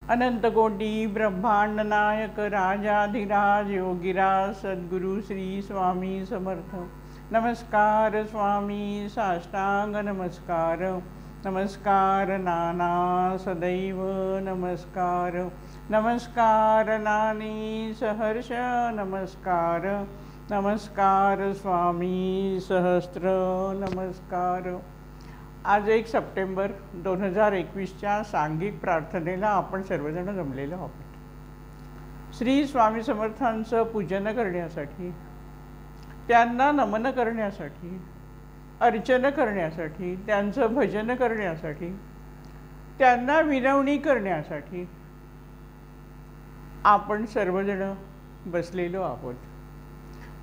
अनंत कोटी ब्रह्मांड नायक राजाधिराज योगीराज सद्गुरु श्री स्वामी समर्थ। नमस्कार स्वामी, साष्टांग नमस्कार, नमस्कार नाना सदैव नमस्कार, नमस्कार नानी सहर्ष नमस्कार, नमस्कार स्वामी सहस्त्र नमस्कार। आज 1 सप्टेंबर 2021च्या सांघिक प्रार्थनेला आपण सर्वजण जमलेलो आहोत। श्री स्वामी समर्थांचं पूजन करण्यासाठी, त्यांना नमन करण्यासाठी, अर्चन करण्यासाठी, त्यांचं भजन करण्यासाठी, त्यांना विनवणी करण्यासाठी आपण सर्वजण बसलेलो आहोत।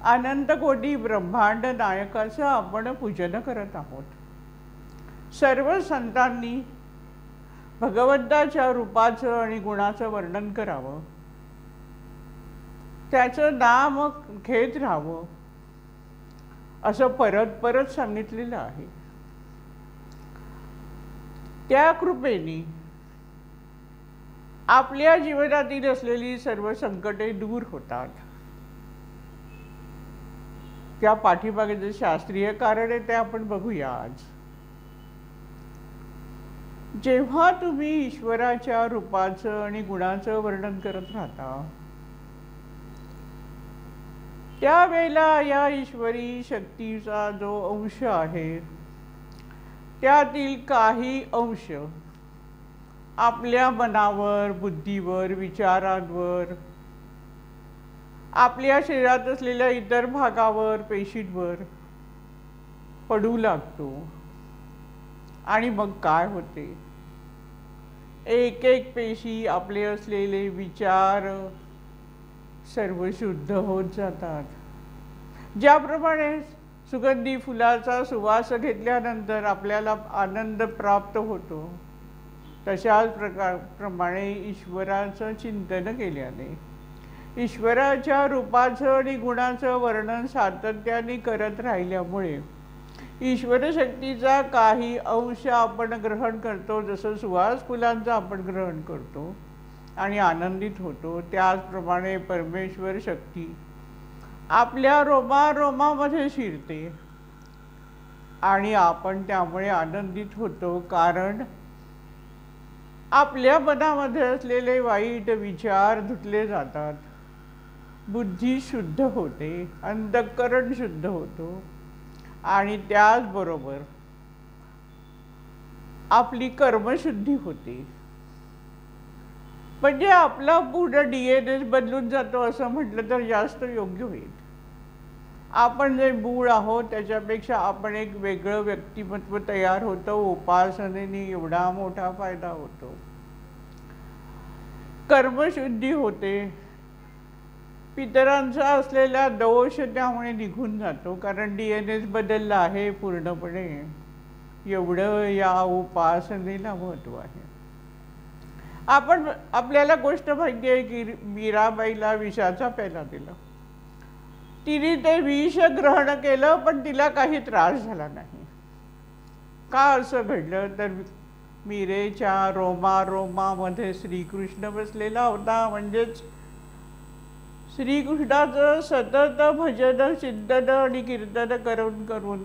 अनंत कोटी ब्रह्मांड नायकाचं आपण पूजन करत आहोत। सर्व संतांनी भगवंताच्या रूपाचं आणि गुणाचं वर्णन करावं, त्याचं नाम घेत राहावं असं परत परत सांगितलेलं आहे। त्या कृपेने आपल्या जीवनातील असलेली सर्व संकटे दूर होतात। त्या पाठीमागे जे शास्त्रीय कारण आहे ते आपण बघूया आज। जेव्हा तुम्ही ईश्वराच्या रूपाचं आणि गुणाचं वर्णन करत राहता, त्यावेळेला या ईश्वरी शक्तीचा जो अंश आहे त्यातील काही अंश आपल्या मनावर, बुद्धीवर, विचारांवर, आपल्या शरीरात असलेल्या इतर भागावर, पेशींवर पडू लागतो आणि मग काय होते, एक एक पेशी, आपले असलेले विचार सर्व शुद्ध होत जातात। ज्याप्रमाणे सुगंधी फुलाचा सुवास घेतल्यानंतर आपल्याला आनंद प्राप्त होतो, तशाच प्रमाणे ईश्वराचं चिंतन केल्याने, ईश्वराच्या रूपाचं आणि गुणाचं वर्णन सातत्याने करत राहिल्यामुळे ईश्वर शक्तीचा काही अंश आपण ग्रहण करतो। जसं सुवास फुलांचा आपण ग्रहण करतो आणि आनंदित होतो, त्याचप्रमाणे परमेश्वर शक्ती आपल्या रोमारोमामध्ये शिरते आणि आपण त्यामुळे आनंदित होतो। कारण आपल्या मनामध्ये असलेले वाईट विचार धुतले जातात, बुद्धी शुद्ध होते, अंतःकरण शुद्ध होतो आणि त्याचबरोबर आपली कर्मशुद्धी होते। म्हणजे आपला पूर्ण DNA बदलून जातो असं म्हटलं तर जास्त योग्य होईल। आपण जे मूळ आहोत त्याच्यापेक्षा आपण एक वेगळं व्यक्तिमत्व तयार होतं। उपासनेने एवढा मोठा फायदा होतो, कर्मशुद्धी होते, पितरांचा असलेला दोष त्यामुळे निघून जातो, कारण DNA बदलला आहे पूर्णपणे। एवढं या उपासनेला महत्त्व आहे। आपल्याला गोष्ट माहिती आहे की मीराबाईला विषाचा प्याला दिला, तिने ते विष ग्रहण केलं पण तिला काही त्रास झाला नाही। का असं घडलं तर मीरेच्या रोमारोमामध्ये श्रीकृष्ण बसलेला होता। म्हणजेच श्रीकृष्णाचं सतत भजन, चिंतन आणि कीर्तन करून करून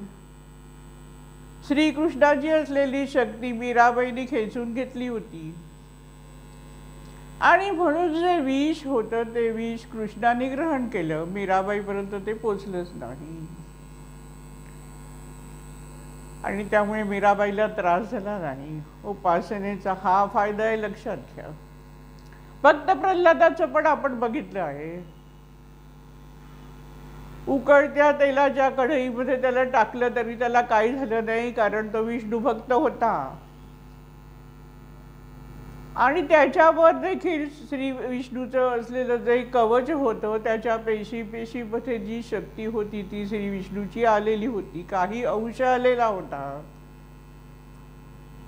श्रीकृष्णाची असलेली शक्ती मीराबाईने खेचून घेतली होती आणि म्हणून जे विष होतं ते विष कृष्णाने ग्रहण केलं, मीराबाईपर्यंत ते पोचलंच नाही आणि त्यामुळे मीराबाईला त्रास झाला नाही। उपासनेचा हा फायदा आहे, लक्षात घ्या। भक्त प्रल्हादाचं पण आपण बघितलं आहे। उकळत्या तेलाच्या कढईमध्ये त्याला टाकलं तरी त्याला काही झालं नाही, कारण तो विष्णू भक्त होता आणि त्याच्यावर देखील श्री विष्णूचं असलेलं जे कवच होतं त्याच्या पेशीमध्ये जी शक्ती होती ती श्री विष्णूची आलेली होती, काही अंश आलेला होता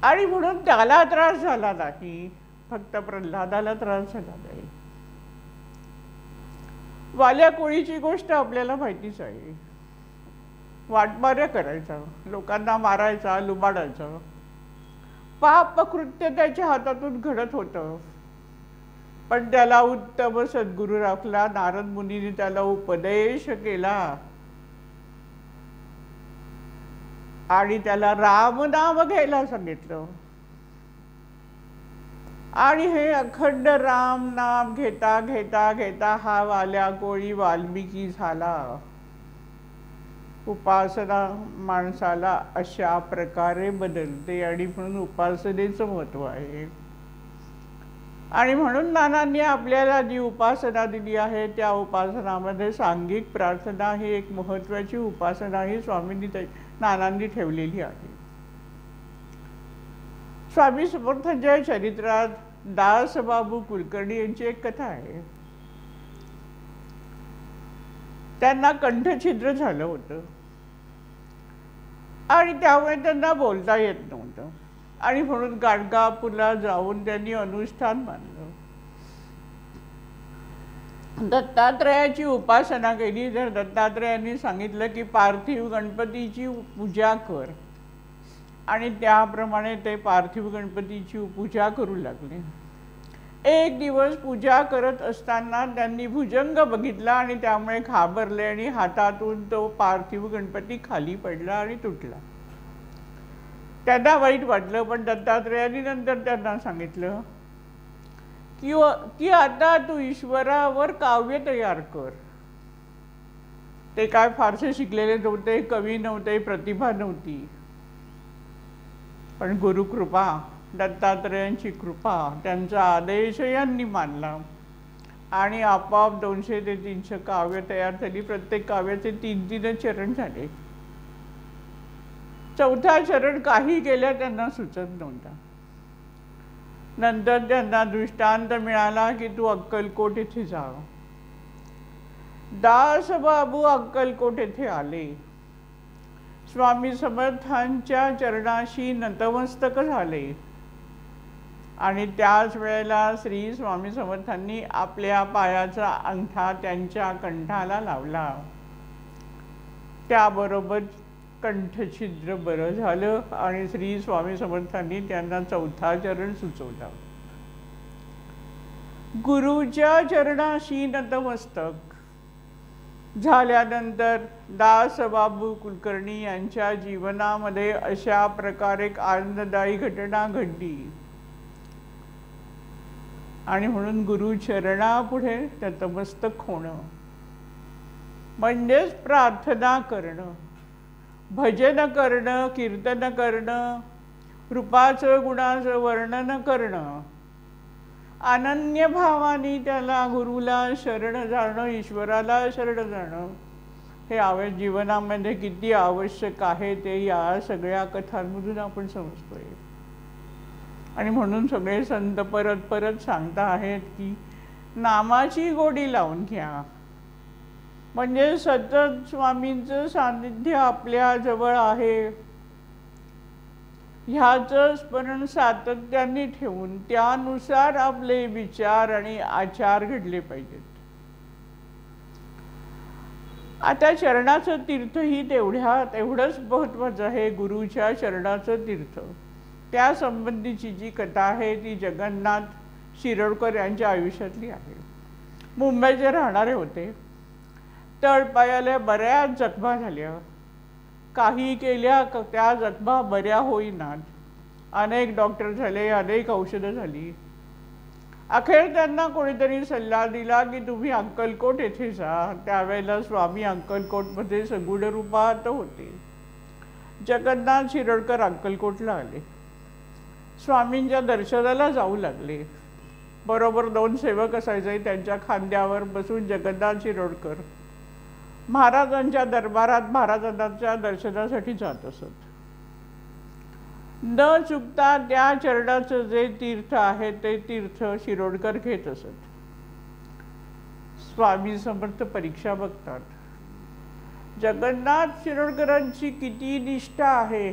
आणि म्हणून त्याला त्रास झाला नाही, फक्त प्रल्हादाला त्रास झाला नाही। वाल्या कोळीची गोष्ट आपल्याला माहितीच आहे। वाटमाऱ्या करायचा, लोकांना मारायचा, लुबाडायचा, पाप कृत्य त्याच्या हातातून घडत होतं पण त्याला उत्तम सद्गुरू राखला. नारद मुनीने त्याला उपदेश केला आणि त्याला रामनाम घ्यायला सांगितलं. आणि हे अखंड राम नाम घेता घेता घेता हा वाल्या कोळी वाल्मिकी झाला. उपासना माणसाला अशा प्रकारे बदलते आणि म्हणून उपासनेचं महत्व आहे. आणि म्हणून नानांनी आपल्याला जी उपासना दिली आहे त्या उपासनामध्ये सांघिक प्रार्थना ही एक महत्त्वाची उपासना ही नानांनी ठेवलेली आहे. स्वामी समर्थांच्या चरित्रात दासबाबू कुलकर्णी यांची एक कथा आहे. त्यांना कंठछिद्र झालं होतं आणि त्यामुळे त्यांना बोलता येत नव्हतं आणि म्हणून गाणगापूरला जाऊन त्यांनी अनुष्ठान मानलं. दत्तात्रयाची उपासना केली. तर दत्तात्रयांनी सांगितलं की पार्थिव गणपतीची पूजा कर आणि त्याप्रमाणे ते पार्थिव गणपतीची पूजा करू लागले. एक दिवस पूजा करत असताना त्यांनी भुजंग बघितला आणि त्यामुळे घाबरले आणि हातातून तो पार्थिव गणपती खाली पडला आणि तुटला. त्यांना वाईट वाटलं, पण दत्तात्रयांनी नंतर त्यांना सांगितलं की आता तू ईश्वरावर काव्य तयार कर. ते काय फारसे शिकलेले नव्हते, कवी नव्हते, प्रतिभा नव्हती, पण गुरुकृपा, दत्तात्रयांची कृपा, त्यांचा आदेश यांनी मानला आणि आपोआप 200 ते 300 काव्य तयार झाली. प्रत्येक काव्याचे 3-3 चरण झाले. चौथा चरण काही केल्या त्यांना सुचत नव्हता. नंतर त्यांना दृष्टांत मिळाला की तू अक्कलकोट येथे जा. दासबाबू अक्कलकोट येथे आले. स्वामी समर्थांच्या चरणाशी नतमस्तक झाले आणि त्याच वेळेला श्री स्वामी समर्थांनी आपल्या पायाचा अंगठा त्यांच्या कंठाला लावला. त्याबरोबर कंठछिद्र बरं झालं आणि श्री स्वामी समर्थांनी त्यांना चौथा चरण सुचवला. गुरुच्या चरणाशी नतमस्तक झाल्यानंतर दासबाबू कुलकर्णी यांच्या जीवनामध्ये अशा प्रकारे एक आनंददायी घटना घडली आणि म्हणून गुरुचरणापुढे नतमस्तक होणं म्हणजेच प्रार्थना करणं, भजन करणं, कीर्तन करणं, रूपाचं गुणाचं वर्णन करणं, अनन्य भावाने त्याला गुरुला शरण जाणं, ईश्वराला शरण जाणं हे जीवनामध्ये किती आवश्यक आहे ते या सगळ्या कथांमधून आपण समजतोय. आणि म्हणून सगळे संत परत परत सांगता आहेत की नामाची गोडी लावून घ्या, म्हणजे सतत स्वामींचं सानिध्य आपल्या जवळ आहे ह्याचं स्मरण सातत्याने ठेवून त्यानुसार आपले विचार आणि आचार घडले पाहिजेत. आता चरणाचं तीर्थ ही तेवढंच महत्त्वाचं आहे. गुरुच्या चरणाचं तीर्थ त्या संबंधीची जी कथा आहे ती जगन्नाथ शिरोडकर यांच्या आयुष्यातली आहे. मुंबईचे राहणारे होते. तळपायाला बऱ्याच जखमा झाल्या, काही केल्या त्या जखमा बऱ्या होईनात. अनेक डॉक्टर झाले, अनेक औषधं झाली. अखेर त्यांना कोणीतरी सल्ला दिला की तुम्ही अक्कलकोट येथे जा. त्यावेळेला स्वामी अक्कलकोटमध्ये सगुण रूपात होते. जगन्नाथ शिरोडकर अक्कलकोटला आले. स्वामींच्या दर्शनाला जाऊ लागले. बरोबर 2 सेवक असायचे. त्यांच्या खांद्यावर बसून जगन्नाथ शिरोडकर महाराजांच्या दरबारात महाराजांच्या दर्शनासाठी जात असत. न चुकता त्या चरणाचं जे तीर्थ आहे ते तीर्थ शिरोडकर घेत असत. स्वामी समर्थ परीक्षा बघतात. जगन्नाथ शिरोडकरांची किती निष्ठा आहे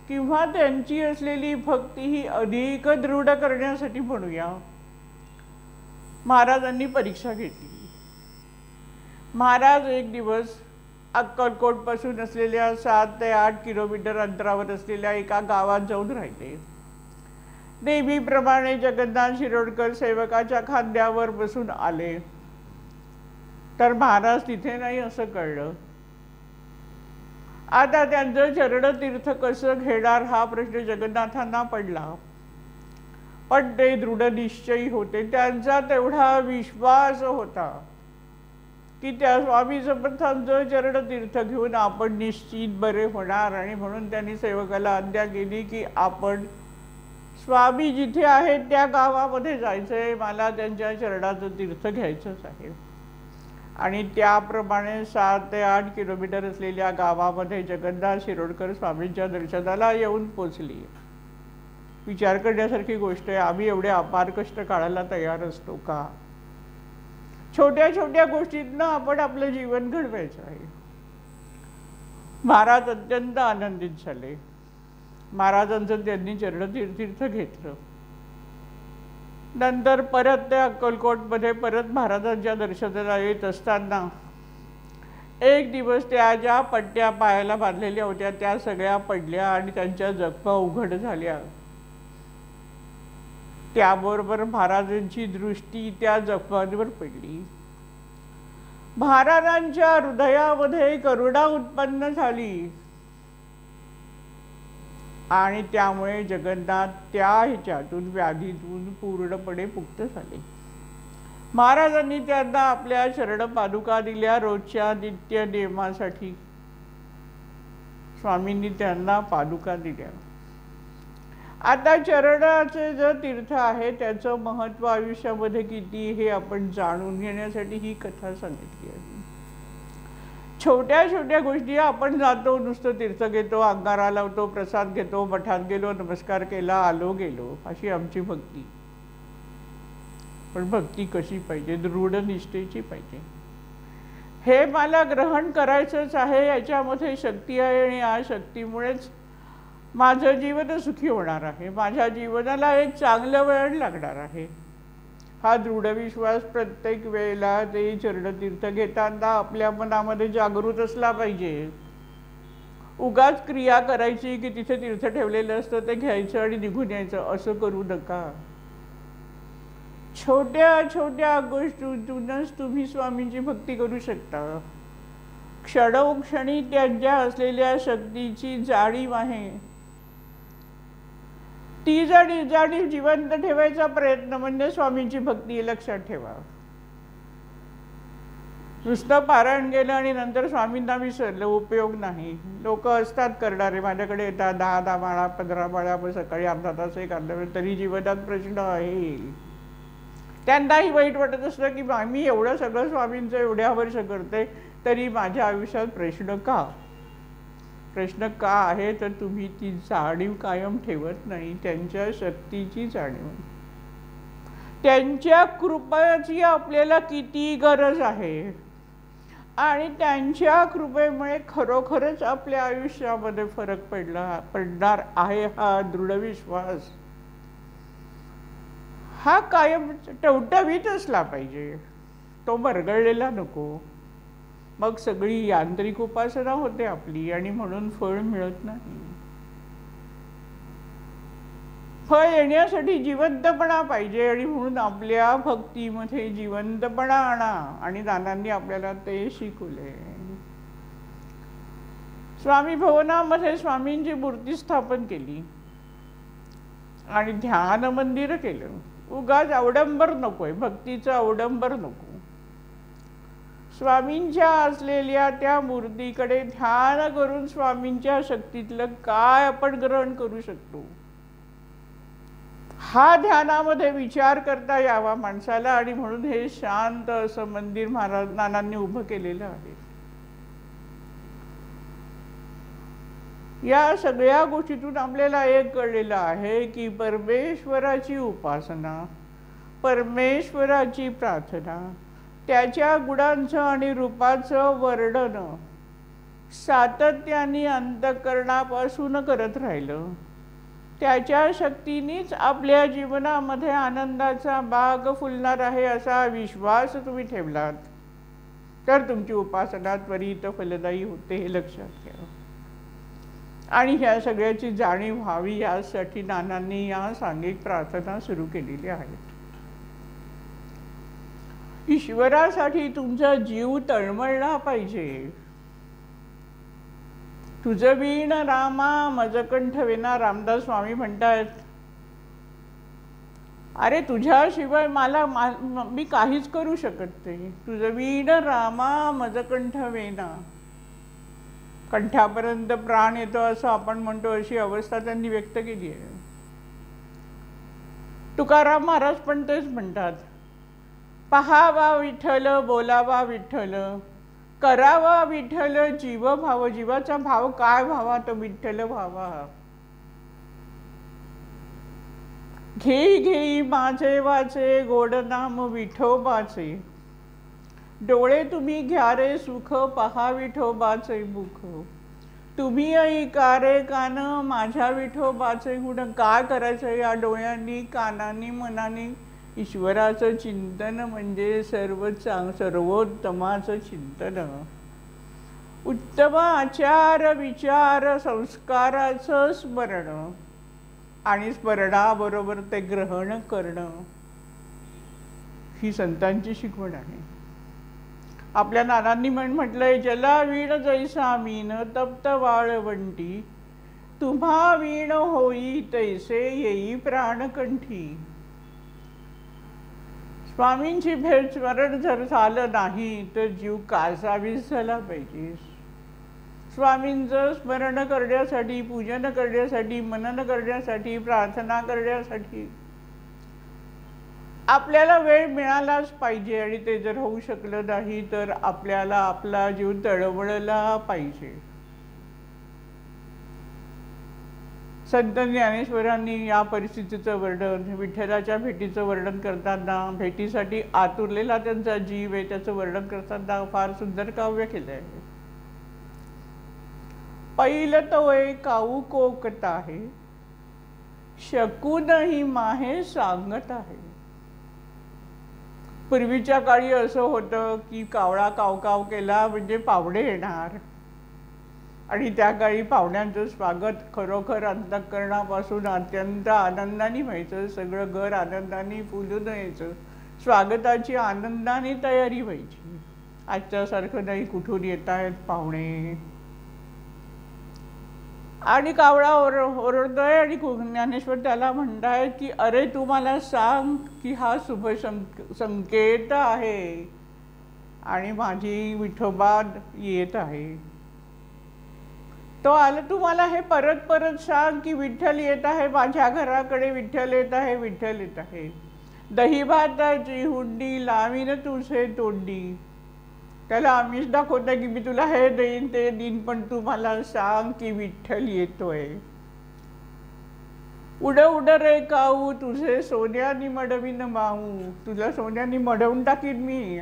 किंवा त्यांची असलेली भक्ती ही अधिक दृढ करण्यासाठी म्हणूया महाराजांनी परीक्षा घेतली. महाराज एक दिवस अक्कलकोटपासून असलेल्या 7 ते 8 किलोमीटर अंतरावर असलेल्या एका गावात जाऊन राहिले. नेहमीप्रमाणे जगन्नाथ शिरोडकर सेवकाच्या खांद्यावर बसून आले, तर महाराज तिथे नाही असं कळलं. आता त्यांचं चरणतीर्थ कसं घेणार हा प्रश्न जगन्नाथांना पडला. पण ते दृढनिश्चयी होते. त्यांचा तेवढा विश्वास होता की त्या स्वामी समर्थांचं चरणतीर्थ घेऊन आपण निश्चित बरे होणार. आणि म्हणून त्यांनी सेवकाला आज्ञा केली की आपण स्वामी जिथे आहेत त्या गावामध्ये जायचंय, मला त्यांच्या चरणाचं तीर्थ घ्यायचंच आहे. आणि त्याप्रमाणे 7 ते 8 किलोमीटर असलेल्या गावामध्ये जगन्नाथ शिरोडकर स्वामींच्या दर्शनाला येऊन पोचली. विचार करण्यासारखी गोष्ट आहे. आम्ही एवढे अपार कष्ट काढायला तयार असतो का? छोट्या छोट्या गोष्टींना आपण आपलं जीवन घडवायचं आहे. महाराज अत्यंत आनंदित झाले. महाराजांचं त्यांनी चरणतीर्थ घेतलं. नंतर परत त्या अक्कलकोटमध्ये परत महाराजांच्या दर्शनाला येत असताना एक दिवस त्या ज्या पट्ट्या पायाला बांधलेल्या होत्या त्या सगळ्या पडल्या आणि त्यांच्या जखमा उघड झाल्या. त्याबरोबर महाराजांची दृष्टी त्या जखमांवर पडली. महाराजांच्या हृदयामध्ये करुणा उत्पन्न झाली आणि त्यामुळे जगन्नाथ त्या ह्याच्यातून व्याधीतून पूर्णपणे मुक्त झाले. महाराजांनी त्यांना आपल्या शरण पादुका दिल्या. रोजच्या नित्य नियमासाठी स्वामींनी त्यांना पादुका दिल्या. आता चरणाचे जे तीर्थ आहे त्याचं महत्त्व आयुष्यामध्ये किती हे आपण जाणून घेण्यासाठी ही कथा सांगितली आहे. छोट्या छोट्या गोष्टी आपण जातो, नुसतं तीर्थ घेतो, अंगारा लावतो, प्रसाद घेतो, मठात गेलो, नमस्कार केला, आलो गेलो, अशी आमची भक्ती. पण भक्ती कशी पाहिजे? दृढ निष्ठेची पाहिजे. हे मला ग्रहण करायचंच आहे, याच्यामध्ये शक्ती आहे आणि या शक्तीमुळेच माझं जीवन सुखी होणार आहे, माझ्या जीवनाला एक चांगलं वेळ लागणार आहे, हा दृढ विश्वास प्रत्येक वेळेला ते चरणतीर्थ घेताना आपल्या मनामध्ये जागृत असला पाहिजे. उगाच क्रिया करायची की तिथे तीर्थ ठेवलेलं असतं ते घ्यायचं आणि निघून यायचं, असं करू नका. छोट्या छोट्या गोष्टीतूनच तुम्ही स्वामींची भक्ती करू शकता. क्षणोक्षणी त्यांच्या असलेल्या शक्तीची जाणीव आहे. ती जाणीव जिवंत ठेवायचा प्रयत्न म्हणजे स्वामींची भक्ती, लक्षात ठेवा. नुसतं पारायण गेलं आणि नंतर स्वामींना विसरलं, उपयोग नाही. लोक असतात करणारे, माझ्याकडे येतात 10 माळा 15 माळा, मग सकाळी अर्धा तास एक अर्धा वेळ, तरी जीवनात प्रश्न आहे. त्यांनाही वाईट वाटत असतं की मी एवढं सगळं स्वामींचं एवढ्या वर्ष करते तरी माझ्या आयुष्यात प्रश्न का? प्रश्न का आहे तर तुम्ही ती जाणीव कायम ठेवत नाही, त्यांच्या शक्तीची जाणीव. त्यांच्या कृपेची आपल्याला किती गरज आहे आणि त्यांच्या कृपेमुळे खरोखरच आपल्या आयुष्यामध्ये फरक पडणार आहे. हा दृढ विश्वास हा कायम टवटवीत असला पाहिजे, तो मरगळलेला नको. मग सगळी यांत्रिक उपासना होते आपली आणि म्हणून फळ मिळत नाही. फळ येण्यासाठी जिवंतपणा पाहिजे आणि म्हणून आपल्या भक्तीमध्ये जिवंतपणा आणा. आणि नानांनी आपल्याला ते शिकवले. स्वामी भवनामध्ये स्वामींची मूर्ती स्थापन केली आणि ध्यान मंदिर केलं. उगाच अवडंबर नकोय, भक्तीचं अवडंबर नको. स्वामींच्या असलेल्या त्या मूर्तीकडे ध्यान करून स्वामींच्या शक्तीतलं काय आपण ग्रहण करू शकतो हा ध्यानामध्ये विचार करता यावा माणसाला. आणि म्हणून हे शांत असं मंदिर महाराज नानांनी उभं केलेलं आहे. या सगळ्या गोष्टीतून आपल्याला एक कळलेलं आहे की परमेश्वराची उपासना, परमेश्वराची प्रार्थना, त्याच्या गुणांचं आणि रूपाचं वर्णन सातत्याने अंतःकरणापासून करत राहिलं, त्याच्या शक्तीनेच आपल्या जीवनामध्ये आनंदाचा बाग फुलणार आहे असा विश्वास तुम्ही ठेवलात तर तुमची उपासना त्वरित फलदायी होते, हे लक्षात घ्या. आणि ह्या सगळ्याची जाणीव व्हावी यासाठी नानांनी या सांघिक प्रार्थना सुरू केलेली आहेत. ईश्वरासाठी तुमचा जीव तळमळला पाहिजे. तुझं वीण रामा मज कंठ विना, रामदास स्वामी म्हणतात, अरे तुझ्याशिवाय मी काहीच करू शकत नाही. तुझं वीण रामा मज कंठ वेना, कंठापर्यंत प्राण येतो असं आपण म्हणतो, अशी अवस्था त्यांनी व्यक्त केली आहे. तुकाराम महाराज पण तेच म्हणतात, पहावा विठ्ठल बोलावा विठ्ठल, करावा विठ्ठल जीव भाव. जीवाचा भाव काय व्हावा? तो विठ्ठल व्हावा. घेई घेई माझे वाचे गोड नाम विठोबाचे, डोळे तुम्ही घ्या रे सुख पहा विठोबाचे मुख. तुम्ही ऐकारे कान माझ्या विठोबाचे गुण. काय करायचं या डोळ्यांनी, कानांनी, मनाने? ईश्वराचं चिंतन म्हणजे सर्वोत्तमाचं चिंतन. उत्तम आचार विचार संस्काराचं स्मरण आणि स्मरणाबरोबर ते ग्रहण करणं, ही संतांची शिकवण आहे. आपल्या नानांनी म्हटलंय, जला वीण जैसा मीन तप्त वाळवंटी, तुम्हा वीण होई तैसे येई प्राणकंठी. स्वामींची भेट स्मरण जर झालं नाही तर जीव कासावीस झाला पाहिजे. स्वामींचं स्मरण करण्यासाठी, पूजन करण्यासाठी, मनन करण्यासाठी, प्रार्थना करण्यासाठी आपल्याला वेळ मिळालाच पाहिजे. आणि ते जर होऊ शकलं नाही तर आपल्याला आपला जीव तळमळला पाहिजे. संत ज्ञानेश्वरांनी या परिस्थितीचं वर्णन, विठ्ठलाच्या भेटीचं वर्णन करताना, भेटीसाठी आतुरलेला त्यांचा जीव आहे त्याचं वर्णन करताना फार सुंदर काव्य केलं आहे. पहिलं तोय काऊ कोकत आहे, शकूनही माहे सांगत आहे. पूर्वीच्या काळी असं होतं की कावळा कावकाव केला म्हणजे पाहुणे येणार, आणि त्या काळी पाहुण्यांचं स्वागत खरोखर अंतःकरणापासून अत्यंत आनंदाने व्हायचं. सगळं घर आनंदाने फुलून यायचं. स्वागताची आनंदाने तयारी व्हायची. आजच्यासारखं नाही, कुठून येत आहेत पाहुणे. आणि कावळा ओरडतोय आणि ज्ञानेश्वर त्याला म्हणतायत की अरे तू मला सांग की हा शुभ संकेत आहे आणि माझी विठोबा येत आहे. तो आला, तू मला हे परत परत सांग की विठ्ठल येत आहे माझ्या घराकडे, विठ्ठल येत आहे, विठ्ठल येत आहे. दही भाताची हुंडी लावीन तुझे तोंडी. त्याला आम्हीच दाखवतोय की मी तुला हे देईन ते देईन, पण तू मला सांग की विठ्ठल येतोय. उड उड रे काऊ तुझे सोन्यानी मडवीन माऊ. तुला सोन्यानी मडवून टाकीन मी,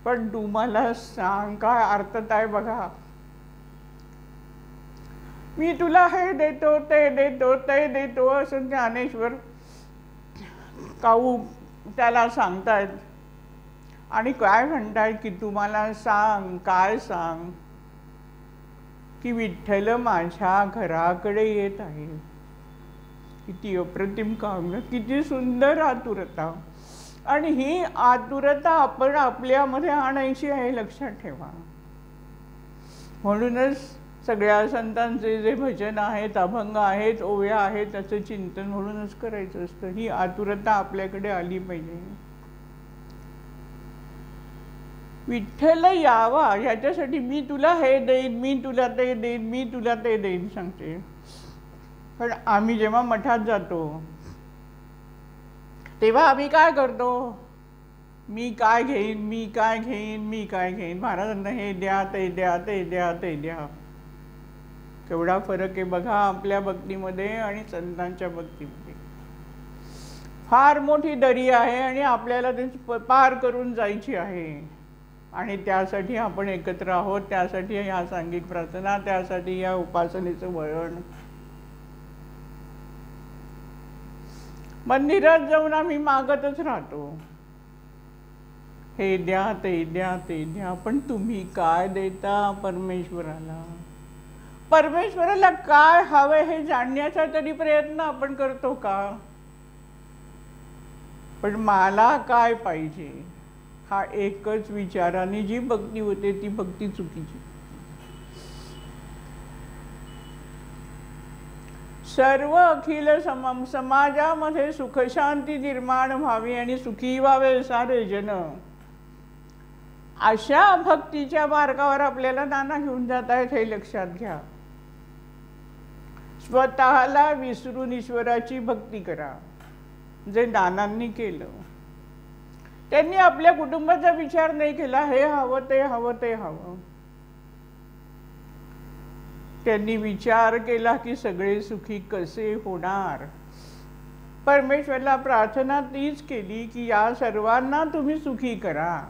पण तू मला सांग. काय अर्थात आहे बघा. मी तुला हे देतो ते देतो ते देतो असं ज्ञानेश्वर काऊ त्याला सांगतायत. आणि काय म्हणतायत की तुम्हाला सांग, काय सांग की विठ्ठल माझ्या घराकडे येत आहे. किती अप्रतिम काव्य, किती सुंदर आतुरता. आणि ही आतुरता आपण आपल्यामध्ये आणायची आहे, लक्षात ठेवा. म्हणूनच सगळ्या संतांचे जे भजन आहेत, अभंग आहेत, ओव्या आहेत, त्याचं चिंतन म्हणूनच करायचं असतं. ही आतुरता आपल्याकडे आली पाहिजे. विठ्ठल यावा याच्यासाठी मी तुला हे देईन, मी तुला ते देईन, मी तुला ते देईन सांगते. पण आम्ही जेव्हा मठात जातो तेव्हा आम्ही काय करतो? मी काय घेईन, मी काय घेईन, मी काय घेईन. महाराजांना हे द्या, ते द्या, ते द्या, ते द्या. केवढा फरक आहे बघा आपल्या भक्तीमध्ये आणि संतांच्या भक्तीमध्ये. फार मोठी दरी आहे आणि आपल्याला ते पार करून जायची आहे. आणि त्यासाठी आपण एकत्र आहोत. त्यासाठी ह्या सांघिक प्रार्थना, त्यासाठी या उपासनेचं वळण. मंदिरात जाऊन आम्ही मागतच राहतो, हे द्या, ते द्या, ते द्या. पण तुम्ही काय देता परमेश्वराला? परमेश्वराला काय हवं हे जाणण्याचा तरी प्रयत्न आपण करतो का? पण मला काय पाहिजे हा एकच विचाराने जी भक्ती होते ती भक्ती चुकीची. सर्व अखिल समाजामध्ये सुखशांती निर्माण व्हावी आणि सुखी व्हावे सारे जन, अशा भक्तीच्या मार्गावर आपल्याला नाना घेऊन जात आहेत हे लक्षात घ्या. स्वतःला विसरून ईश्वराची भक्ती करा, जे नानांनी केलं. त्यांनी आपल्या कुटुंबाचा विचार नाही केला, हे हवं ते हवं ते हवं. त्यांनी विचार केला की सगळे सुखी कसे होणार. परमेश्वराला प्रार्थना तीच केली की या सर्वांना तुम्ही सुखी करा.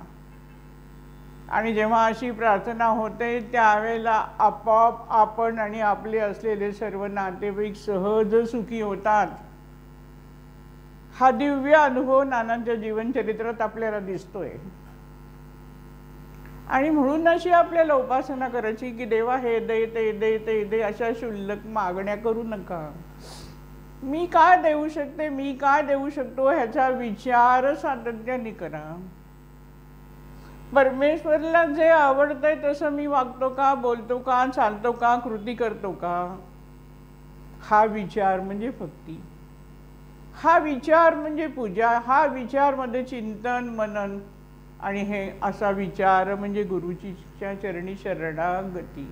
आणि जेव्हा अशी प्रार्थना होते त्यावेळेला आपोआप आपण आणि आपले असलेले सर्व नातेवाईक सहज सुखी होतात. हा दिव्य अनुभव नानांच्या जीवनचरित्रात आपल्याला दिसतोय. आणि म्हणून अशी आपल्याला उपासना करायची की देवा हे दे ते दे ते दे, अशा क्षुल्लक मागण्या करू नका. मी काय देऊ शकते, मी काय देऊ शकतो ह्याचा विचार सातत्याने करा. परमेश्वरला जे आवडतंय तसं मी वागतो का, बोलतो का, चालतो का, कृती करतो का, हा विचार म्हणजे भक्ती. हा विचार म्हणजे पूजा. हा विचार मध्ये चिंतन मनन, आणि हे असा विचार म्हणजे गुरुजीच्या चरणी शरणागती.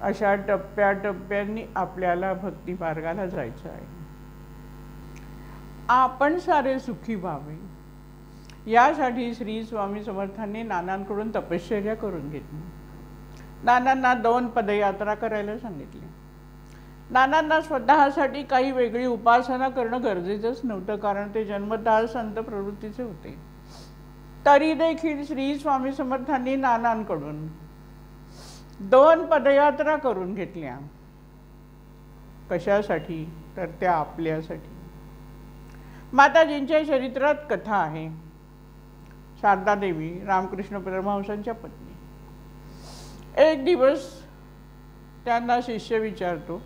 अशा टप्प्याटप्प्यांनी आपल्याला भक्ती मार्गाला जायचं आहे. आपण सारे सुखी व्हावे यासाठी श्री स्वामी समर्थांनी नानांकडून तपश्चर्या करून घेतली. नानांना 2 पदयात्रा करायला सांगितली. नानांना स्वतःसाठी काही वेगळी उपासना करणं गरजेचंच नव्हतं, कारण ते जन्मतः संत प्रवृत्तीचे होते. तरी देखील श्री स्वामी समर्थांनी नानांकडून 2 पदयात्रा करून घेतल्या. कशासाठी? तर त्या आपल्यासाठी. माताजींच्या चरित्रात कथा आहे. शारदा देवी रामकृष्ण परमहंसांच्या पत्नी. एक दिवस त्यांना शिष्य विचारतो,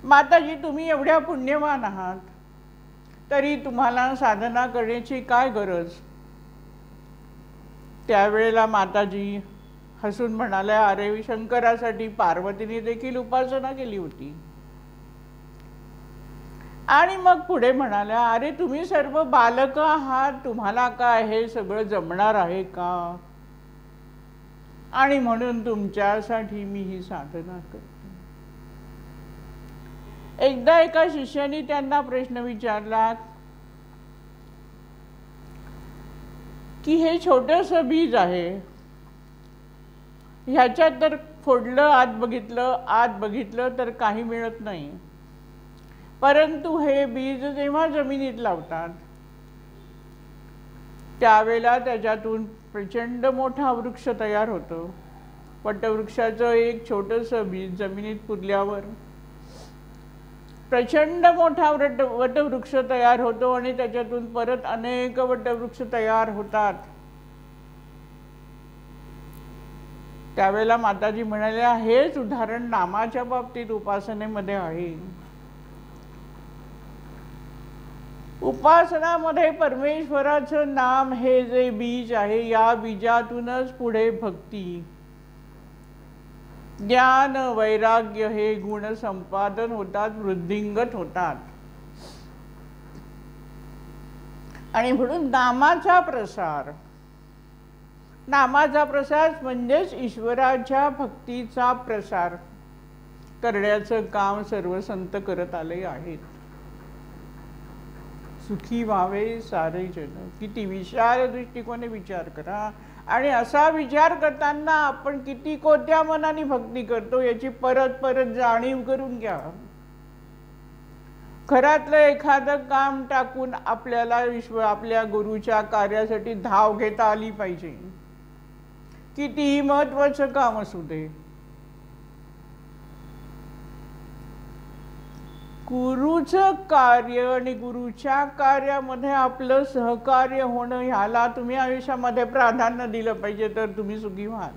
माताजी तुम्ही एवढ्या पुण्यवान आहात तरी तुम्हाला साधना करण्याची काय गरज? त्यावेळेला माताजी हसून म्हणाल्या, अरे शंकरासाठी पार्वतीने देखील उपासना केली होती. आणि मग पुढे म्हणाल्या, अरे तुम्ही सर्व बालक आहात, तुम्हाला काय हे सगळं जमणार आहे का? आणि म्हणून तुमच्यासाठी मी ही साधना करते. एकदा एका शिष्याने त्यांना प्रश्न विचारला की हे छोटंसं बीज आहे, ह्याच्यात तर फोडलं, आत बघितलं तर काही मिळत नाही. परंतु हे बीज जेव्हा जमिनीत लावतात त्यावेळेला त्याच्यातून प्रचंड मोठा वृक्ष तयार होतो. वटवृक्षाचं एक छोटंसं बीज जमिनीत पुरल्यावर प्रचंड मोठा वटवृक्ष तयार होतो आणि त्याच्यातून परत अनेक वटवृक्ष तयार होतात. त्यावेळेला माताजी म्हणाल्या, हेच उदाहरण नामाच्या बाबतीत उपासनेमध्ये आहे. उपासनामध्ये परमेश्वराचं नाम हे जे बीज आहे, या बीजातूनच पुढे भक्ती, ज्ञान, वैराग्य हे गुण संपादन होतात, वृद्धिंगत होतात. आणि म्हणून नामाचा प्रसार म्हणजेच ईश्वराच्या भक्तीचा प्रसार करण्याचं काम सर्व संत करत आले आहेत. सुखी व्हावे सारे जन, किती विशाल दृष्टिकोने विचार करा. आणि असा विचार करताना आपण किती कोणत्या मनाने भक्ती करतो याची परत परत जाणीव करून घ्या. घरातलं एखादं काम टाकून आपल्याला आपल्या गुरुच्या कार्यासाठी धाव घेता आली पाहिजे. कितीही महत्त्वाचं काम असू दे, गुरुचं कार्य आणि गुरुच्या कार्यामध्ये आपलं सहकार्य होणं, ह्याला तुम्ही आयुष्यामध्ये प्राधान्य दिलं पाहिजे, तर तुम्ही सुखी व्हाल.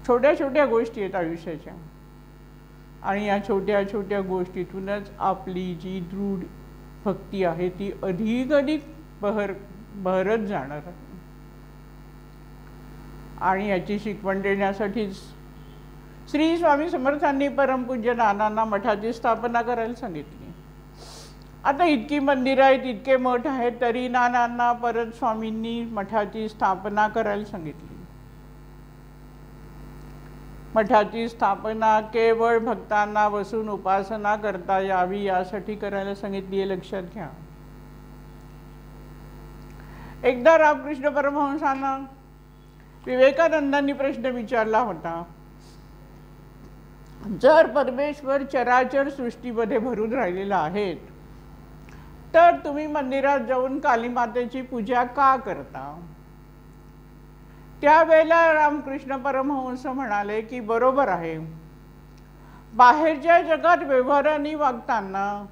छोट्या छोट्या गोष्टी आहेत आयुष्याच्या, आणि या छोट्या छोट्या गोष्टीतूनच आपली जी दृढ भक्ती आहे ती अधिक बहरत जाणार आहे. आणि याची शिकवण देण्यासाठीच श्री स्वामी समर्थांनी परमपूज्य नानांना मठाची स्थापना करायला सांगितली. आता इतकी मंदिरं आहेत, इतके मठ आहेत, तरी नानांना परत स्वामींनी मठाची स्थापना करायला सांगितली. मठाची स्थापना केवळ भक्तांना बसून उपासना करता यावी यासाठी करायला सांगितली आहे, लक्षात घ्या. एकदा रामकृष्ण परमहंसांना विवेकानंदांनी प्रश्न विचारला होता, जर परमेश्वर चराचर सृष्टीमध्ये भरून राहिलेला आहे तर तुम्ही मंदिरात जाऊन काली मातेची पूजा का करता? त्यावेळेला रामकृष्ण परमहंस म्हणाले की बरोबर आहे, बाहेरच्या जगात व्यवहाराने वागताना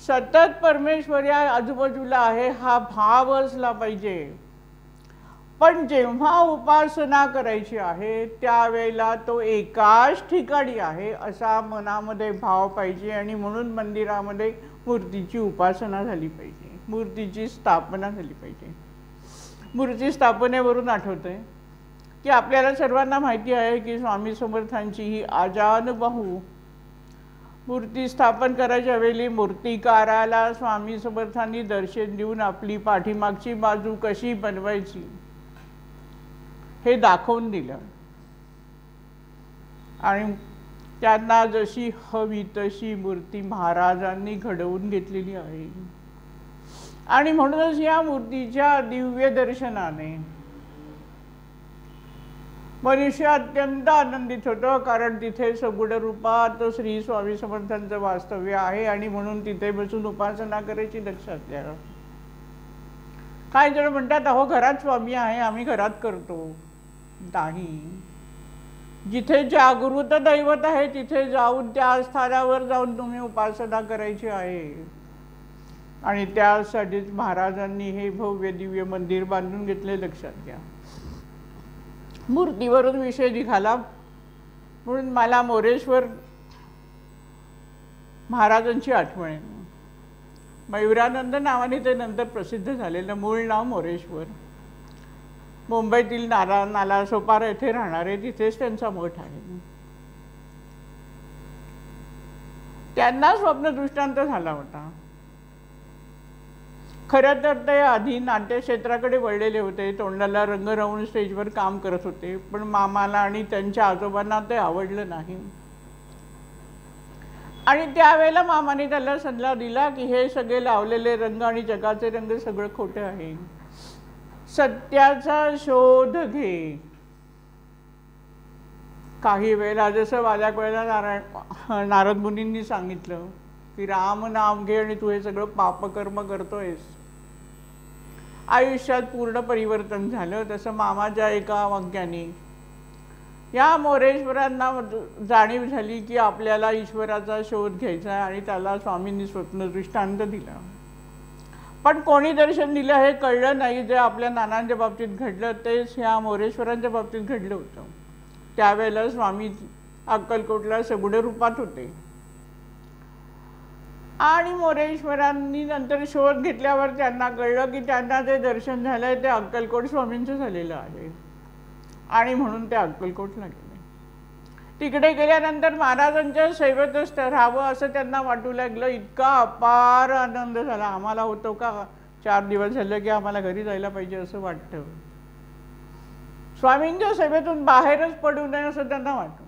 सतत परमेश्वर या आजूबाजूला आहे हा भाव असला पाहिजे, पण जेव्हा उपासना करायची आहे त्यावेळेला तो एकाच ठिकाणी आहे असा मनामध्ये भाव पाहिजे. आणि म्हणून मंदिरामध्ये मूर्तीची उपासना झाली पाहिजे, मूर्तीची स्थापना झाली पाहिजे. मूर्ती स्थापनेवरून आठवतंय की आपल्याला सर्वांना माहिती आहे की स्वामी समर्थांची ही आजानुबाहू मूर्ती स्थापन करायच्या वेळी मूर्तिकाराला स्वामी समर्थांनी दर्शन देऊन आपली पाठीमागची बाजू कशी बनवायची हे दाखवून दिलं, आणि त्यांना जशी हवी तशी मूर्ती महाराजांनी घडवून घेतलेली आहे. आणि म्हणूनच या मूर्तीच्या दिव्य दर्शनाने मनुष्य अत्यंत आनंदित होतो, कारण तिथे सगुण रूपात श्री स्वामी समर्थांचं वास्तव्य आहे आणि म्हणून तिथे बसून उपासना करायची. लक्षात घ्या. काही जण म्हणतात अहो घरात स्वामी आहे आम्ही घरात करतो. नाही, जिथे जागृत दैवत आहे तिथे जाऊन त्या स्थानावर जाऊन तुम्ही उपासना करायची आहे. आणि त्यासाठीच महाराजांनी हे भव्य दिव्य मंदिर बांधून घेतले. लक्षात घ्या. मूर्तीवरून विषय निघाला म्हणून मला मोरेश्वर महाराजांची आठवण आहे. मयुरानंद नावाने ते नंतर प्रसिद्ध झालेलं मूळ नाव मोरेश्वर. मुंबईतील नालासोपारा येथे राहणारे, तिथेच त्यांचा मठ आहे. त्यांना स्वप्नदृष्टांत झाला होता. खरं तर ते आधी नाट्यक्षेत्राकडे वळलेले होते, तोंडाला रंग राहून स्टेजवर काम करत होते, पण मामाला आणि त्यांच्या आजोबांना ते आवडलं नाही. आणि त्यावेळेला मामाने त्याला सल्ला दिला की हे सगळे लावलेले रंग आणि जगाचे रंग सगळं खोटं आहे, सत्याचा शोध घे. काही वेळेला जसं वाल्याक वेळेला नारद मुनींनी सांगितलं की राम नाम घे आणि तू हे सगळं पापकर्म करतोयस, आयुष्यात पूर्ण परिवर्तन झालं. तसं मामाच्या एका वाक्याने या मोरेश्वरांना जाणीव झाली की आपल्याला ईश्वराचा शोध घ्यायचा आणि त्याला स्वामींनी स्वप्नदृष्टांत दिला. पण कोणी दर्शन दिलं हे कळलं नाही. जे आपल्या नानांच्या बाबतीत घडलं तेच ह्या मोरेश्वरांच्या बाबतीत घडलं होतं. त्यावेळेला स्वामी अक्कलकोटला सगुण रूपात होते आणि मोरेश्वरांनी नंतर शोध घेतल्यावर त्यांना कळलं की त्यांना जे दर्शन झालंय ते अक्कलकोट स्वामींचं झालेलं आहे आणि म्हणून ते अक्कलकोटला गेले. तिकडे गेल्यानंतर महाराजांच्या सेवेतच राहावं असं त्यांना वाटू लागलं. इतका अपार आनंद झाला. आम्हाला होतो का 4 दिवस झाले की आम्हाला घरी जायला पाहिजे असं वाटतं. स्वामींच्या सेवेतून बाहेरच पडू नये असं त्यांना वाटतं.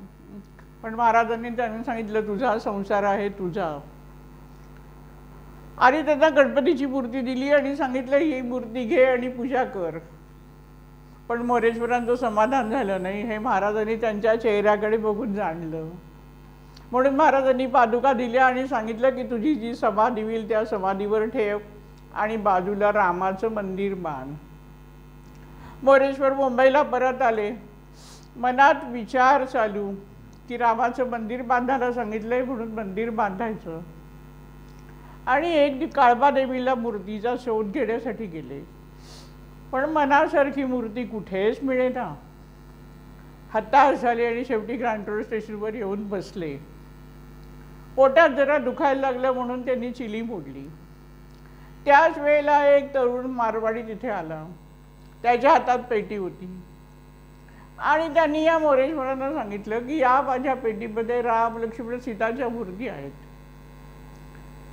पण महाराजांनी त्यांनी सांगितलं तुझा संसार आहे तुझा. आणि त्यांना गणपतीची मूर्ती दिली आणि सांगितलं ही मूर्ती घे आणि पूजा कर. पण मोरेश्वरांचं समाधान झालं नाही हे महाराजांनी त्यांच्या चेहऱ्याकडे बघून जाणलं. म्हणून महाराजांनी पादुका दिल्या आणि सांगितलं की तुझी जी समाधी होईल त्या समाधीवर ठेव आणि बाजूला रामाचं मंदिर बांध. मोरेश्वर मुंबईला परत आले. मनात विचार चालू की रामाचं मंदिर बांधायला सांगितलंय म्हणून मंदिर बांधायचं. आणि एक काळबादेवीला मूर्तीचा शोध घेण्यासाठी गेले. पण मनासारखी मूर्ती कुठेच मिळेना. हताश झाले आणि शेवटी ग्रँड रोड स्टेशनवर येऊन बसले. पोटात जरा दुखायला लागलं म्हणून त्यांनी चिली मोडली. त्याच वेळेला एक तरुण मारवाडी तिथे आला. त्याच्या हातात पेटी होती आणि त्यांनी या मोरेश्वरांना सांगितलं की या माझ्या पेटीमध्ये राम लक्ष्मण सीताच्या मूर्ती आहेत,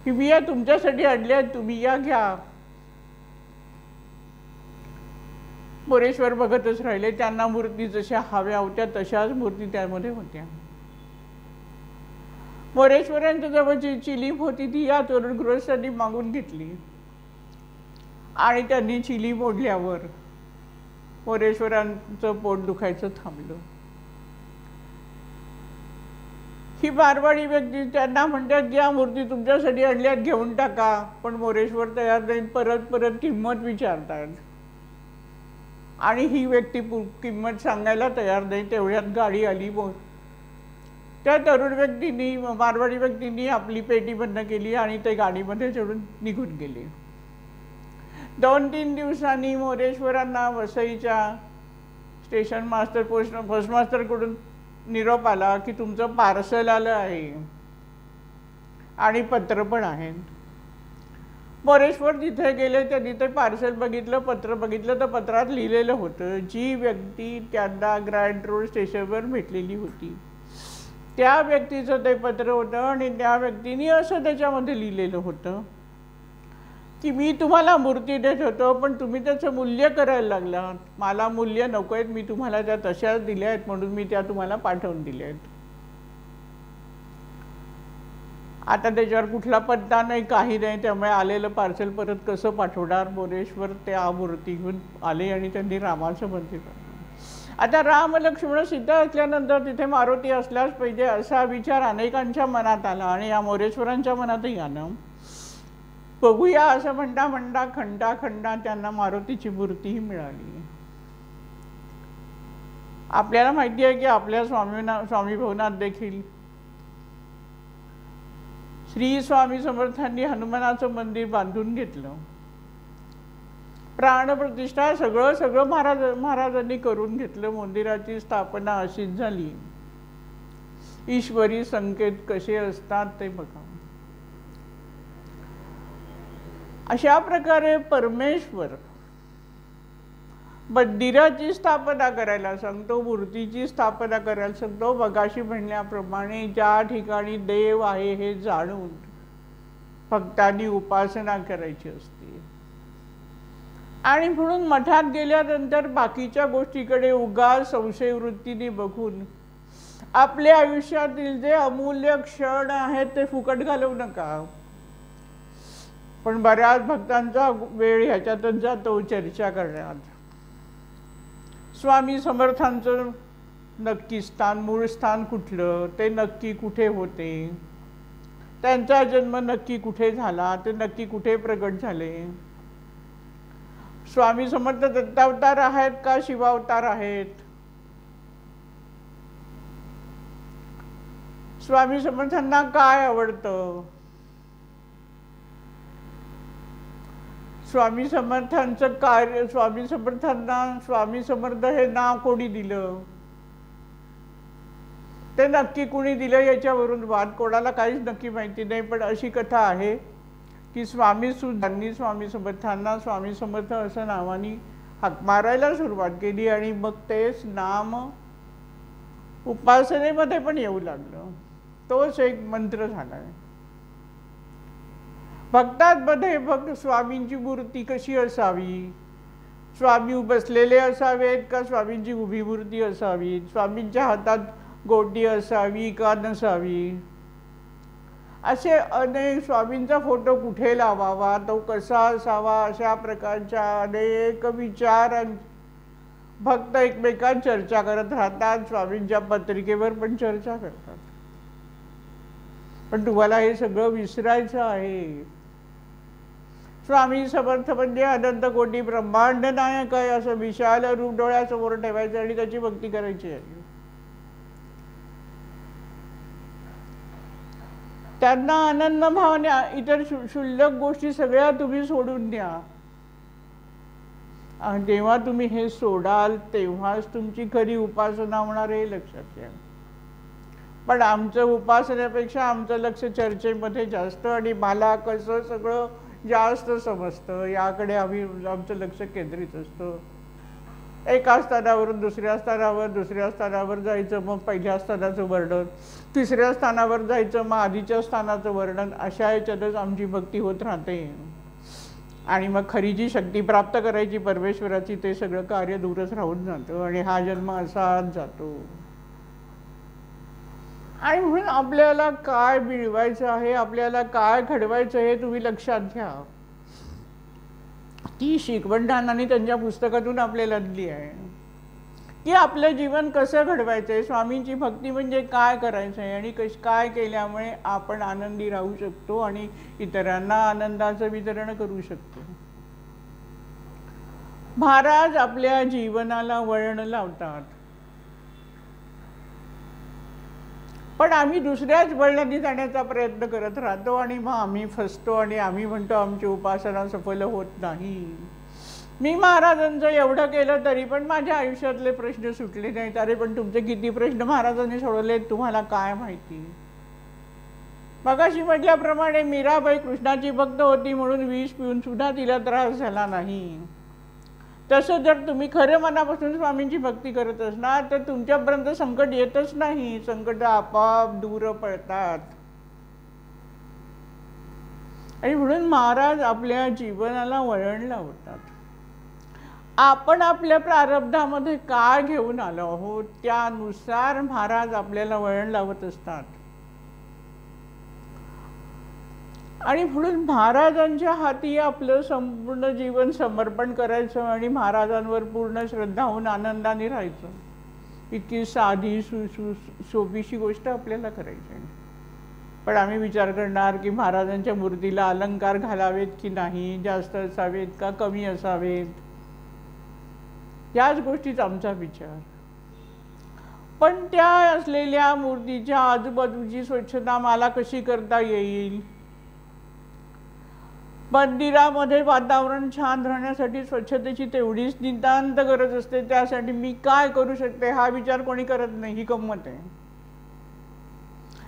की मी या तुमच्यासाठी आणल्या आहेत, तुम्ही या घ्या. मोरेश्वर बघतच राहिले. त्यांना मूर्ती जशा हव्या होत्या तशाच मूर्ती त्यामध्ये होत्या. मोरेश्वरांच्या जवळची चिलीम होती ती या तरुण गृहस्थांनी मागून घेतली आणि त्यांनी चिली मोडल्यावर मोरेश्वरांचं पोट दुखायचं थांबलं. ही मारवाडी व्यक्ती त्यांना म्हणतात की या मूर्ती तुमच्यासाठी आणल्यात, घेऊन टाका. पण मोरेश्वर तयार नाही, परत परत किंमत विचारतात आणि ही व्यक्ती किंमत सांगायला तयार नाही. तेवढ्यात गाडी आली. त्या तरुण व्यक्तींनी, मारवाडी व्यक्तींनी आपली पेटी बंद केली आणि ते गाडीमध्ये चढून निघून गेले. 2-3 दिवसांनी मोरेश्वरांना वसईच्या स्टेशन मास्टर पोस्टमास्टरकडून निरोप आला की तुमचं पार्सल आलं आहे आणि पत्र पण आहे. मोरेश्वर तिथे गेले. त्यांनी ते पार्सल बघितलं, पत्र बघितलं तर पत्रात लिहिलेलं होतं जी व्यक्ती त्यांना ग्रँड रोड स्टेशनवर भेटलेली होती त्या व्यक्तीचं ते पत्र होतं आणि त्या व्यक्तीने असं त्याच्यामध्ये लिहिलेलं होतं की मी तुम्हाला मूर्ती देत होतो पण तुम्ही त्याचं मूल्य करायला लागलात. मला मूल्य नको आहेत, मी तुम्हाला त्या तशाच दिल्या आहेत म्हणून मी त्या तुम्हाला पाठवून दिल्या आहेत. आता त्याच्यावर कुठला पत्ता नाही, काही नाही. त्यामुळे आलेलं पार्सल परत कसं पाठवणार. मोरेश्वर त्या मूर्ती घेऊन आले आणि त्यांनी रामाचं मंदिर बांधलं. आता राम लक्ष्मण सीता असल्यानंतर तिथे मारुती असल्याच पाहिजे असा विचार अनेकांच्या मनात आला आणि या मोरेश्वरांच्या मनातही आलं. बघूया असं म्हणता म्हणता खंडा खंडा त्यांना मारुतीची मूर्तीही मिळाली. आपल्याला माहिती आहे की आपल्या स्वामी भवनात देखील श्री स्वामी समर्थांनी हनुमानाचं मंदिर बांधून घेतलं. प्राणप्रतिष्ठा सगळं महाराजांनी करून घेतलं. मंदिराची स्थापना अशीच झाली. ईश्वरी संकेत कसे असतात ते बघा. अशा प्रकारे परमेश्वर मंदिराची स्थापना करायला सांगतो, मूर्तीची स्थापना करायला सांगतो. मगाशी म्हणल्याप्रमाणे ज्या ठिकाणी देव आहे हे जाणून भक्तांनी उपासना करायची असते. आणि म्हणून मठात गेल्यानंतर बाकीच्या गोष्टीकडे उगाच संशय वृत्तीने बघून आपल्या आयुष्यातील जे अमूल्य क्षण आहेत ते फुकट घालवू नका. पण बऱ्याच भक्तांचा वेळ ह्याच्यातच जातो चर्चा करण्यात. स्वामी समर्थांचं नक्की स्थान, मूळ स्थान कुठलं, ते नक्की कुठे होते, त्यांचा जन्म नक्की कुठे झाला, ते नक्की कुठे प्रगट झाले. स्वामी समर्थ दत्तावतार आहेत का शिवावतार आहेत. स्वामी समर्थांना काय आवडतं. स्वामी समर्थांचं कार्य, स्वामी समर्थांना स्वामी समर्थ हे नाव कोणी दिलं, ते नक्की कुणी दिलं याच्यावरून वाद. कोणाला काहीच नक्की माहिती नाही. पण अशी कथा आहे की स्वामी समर्थांना स्वामी समर्थ असं नावाने हाक मारायला सुरुवात केली आणि मग तेच नाम उपासनेमध्ये पण येऊ लागलं. तोच एक मंत्र झाला. भक्तांमध्ये भक्त स्वामींची मूर्ती कशी असावी, स्वामी बसलेले असावेत का स्वामींची उभी मूर्ती असावी, स्वामींच्या हातात गोटी असावी का नसावी, असे अनेक, स्वामींचा फोटो कुठे लावावा, तो कसा असावा, अशा प्रकारच्या अनेक विचार भक्त एकमेकांत चर्चा करत राहतात. स्वामींच्या पत्रिकेवर पण चर्चा करतात. पण तुम्हाला हे सगळं विसरायचं आहे. स्वामी समर्थ म्हणजे अनंत कोटी ब्रह्मांड नायक आहे असं विशाल रूप डोळ्यासमोर ठेवायचं आणि त्याची भक्ती करायची आहे. त्यांना आनंद भावना, इतर क्षुल्लक गोष्टी सगळ्या तुम्ही सोडून द्या. जेव्हा तुम्ही हे सोडाल तेव्हाच तुमची खरी उपासना होणार हे लक्षात घ्या. पण आमचं उपासनेपेक्षा आमचं लक्ष चर्चेमध्ये जास्त आणि मला कसं सगळं जास्त समजतं याकडे आमचं लक्ष केंद्रित असतं. एका स्थानावरून दुसऱ्या स्थानावर, दुसऱ्या स्थानावर जायचं, मग पहिल्या स्थानाचं वर्णन, तिसऱ्या स्थानावर जायचं, मग आधीच्या स्थानाचं वर्णन, अशा याच्यातच आमची भक्ती होत राहते. आणि मग खरी जी शक्ती प्राप्त करायची परमेश्वराची ते सगळं कार्य दूरच राहून जातं आणि हा जन्म असाच जातो. आणि म्हणून आपल्याला काय मिळवायचं आहे, आपल्याला काय घडवायचं हे तुम्ही लक्षात घ्या. ती शिकवण नानांनी त्यांच्या पुस्तकातून आपल्याला दिली आहे की आपलं जीवन कसं घडवायचं आहे, स्वामींची भक्ती म्हणजे काय करायचं आहे आणि काय केल्यामुळे आपण आनंदी राहू शकतो आणि इतरांना आनंदाचं वितरण करू शकतो. महाराज आपल्या जीवनाला वळण लावतात, पण आम्ही दुसऱ्याच वळणाने जाण्याचा प्रयत्न करत राहतो आणि मग आम्ही फसतो आणि आम्ही म्हणतो आमची उपासना सफल होत नाही. मी महाराजांचं एवढं केलं तरी पण माझ्या आयुष्यातले प्रश्न सुटले नाहीत. अरे पण तुमचे किती प्रश्न महाराजांनी सोडवले तुम्हाला काय माहिती. मगाशी म्हटल्याप्रमाणे मीराबाई कृष्णाची भक्त होती म्हणून विष पिऊन सुद्धा तिला त्रास झाला नाही. तसं जर तुम्ही खरं मनापासून स्वामींची भक्ती करत असणार तर तुमच्यापर्यंत संकट येतच नाही, संकट आपोआप दूर पळतात. आणि म्हणून महाराज आपल्या जीवनाला वळण लावतात. आपण आपल्या प्रारब्धामध्ये काय घेऊन आलो आहोत त्यानुसार महाराज आपल्याला वळण लावत असतात. आणि म्हणून महाराजांच्या हाती आपलं संपूर्ण जीवन समर्पण करायचं आणि महाराजांवर पूर्ण श्रद्धा होऊन आनंदाने राहायचं. इतकी साधी सोपीशी गोष्ट आपल्याला करायची. पण आम्ही विचार करणार की महाराजांच्या मूर्तीला अलंकार घालावेत की नाही, जास्त असावेत का कमी असावेत, याच गोष्टीच आमचा विचार. पण त्या असलेल्या मूर्तीच्या आजूबाजूची स्वच्छता मला कशी करता येईल. मंदिरामध्ये वातावरण छान राहण्यासाठी स्वच्छतेची तेवढीच नितांत गरज असते. त्यासाठी मी काय करू शकते हा विचार कोणी करत नाही. ही गंमत आहे.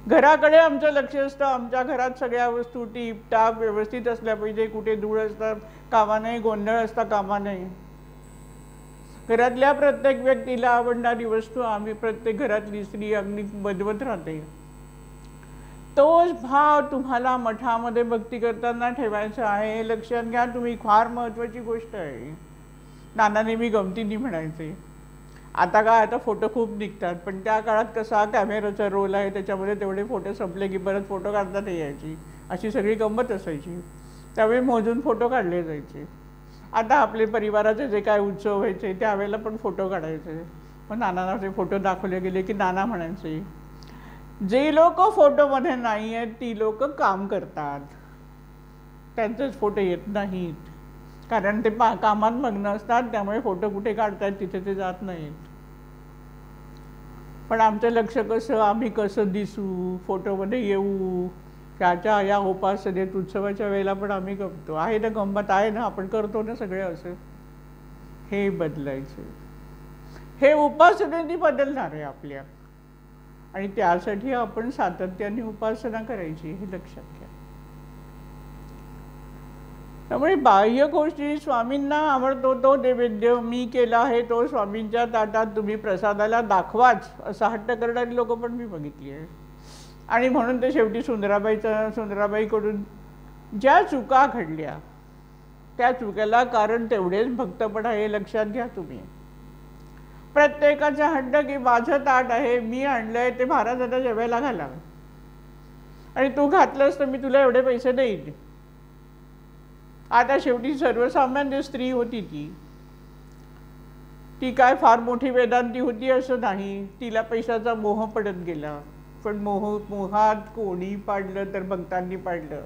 घराकडे आमचं लक्ष असतं. आमच्या घरात सगळ्या वस्तू टीपटाप व्यवस्थित असल्या पाहिजे. कुठे धूळ असता कामा नये, गोंधळ असता कामा नये. घरातल्या प्रत्येक व्यक्तीला आवडणारी वस्तू आम्ही प्रत्येक घरातली स्त्री अगदी बदवत राहते. तोच भाव तुम्हाला मठामध्ये भक्ती करताना ठेवायचा आहे. हे लक्षात घ्या. तुम्ही फार महत्त्वाची गोष्ट आहे. नानाने मी गमतीने म्हणायचे आता काय, आता फोटो खूप निघतात पण त्या काळात कसा कॅमेराचा रोल आहे त्याच्यामध्ये तेवढे फोटो संपले की परत फोटो काढता नाही यायची, अशी सगळी गंमत असायची. त्यावेळी मोजून फोटो काढले जायचे. आता आपले परिवाराचे जे काय उत्सव व्हायचे त्यावेळेला पण फोटो काढायचे. पण नानांना ते फोटो दाखवले गेले की नाना म्हणायचे जे लोक फोटोमध्ये नाही आहेत ती लोक काम करतात, त्यांचेच फोटो येत नाहीत. कारण ते कामात मग्न असतात त्यामुळे फोटो कुठे काढतात तिथे ते जात नाहीत. पण आमचं लक्ष कसं, आम्ही कसं दिसू, फोटोमध्ये येऊ, त्याच्या या उपासनेत उत्सवाच्या वेळेला पण आम्ही गमतो. आहे ना गंमत आहे ना, आपण करतो ना सगळे असं. हे बदलायचं. हे उपासनेने बदलणार आहे आपल्या. आणि त्यासाठी आपण सातत्याने उपासना करायची हे लक्षात घ्या. त्यामुळे बाह्य गोष्टी स्वामींना आवडतो तो नैवेद्य मी केला आहे तो स्वामींच्या ताटात तुम्ही प्रसादाला दाखवाच असा हट्ट करणारी लोक पण मी बघितली आहे. आणि म्हणून ते शेवटी सुंदराबाईकडून ज्या चुका घडल्या त्या चुकाला कारण तेवढेच भक्तपण आहे हे लक्षात घ्या तुम्ही. प्रत्येकाचा हट्ट की माझं ताट आहे, मी आणलंय, ते महाराजांना जेवायला घालावं आणि तू घातलंस तर मी तुला एवढे पैसे देईन. आता शेवटी सर्वसामान्य स्त्री होती ती काय फार मोठी वेदांती होती असं नाही. तिला पैशाचा मोह पडत गेला. पण मोहात कोणी पाडलं तर भक्तांनी पाडलं.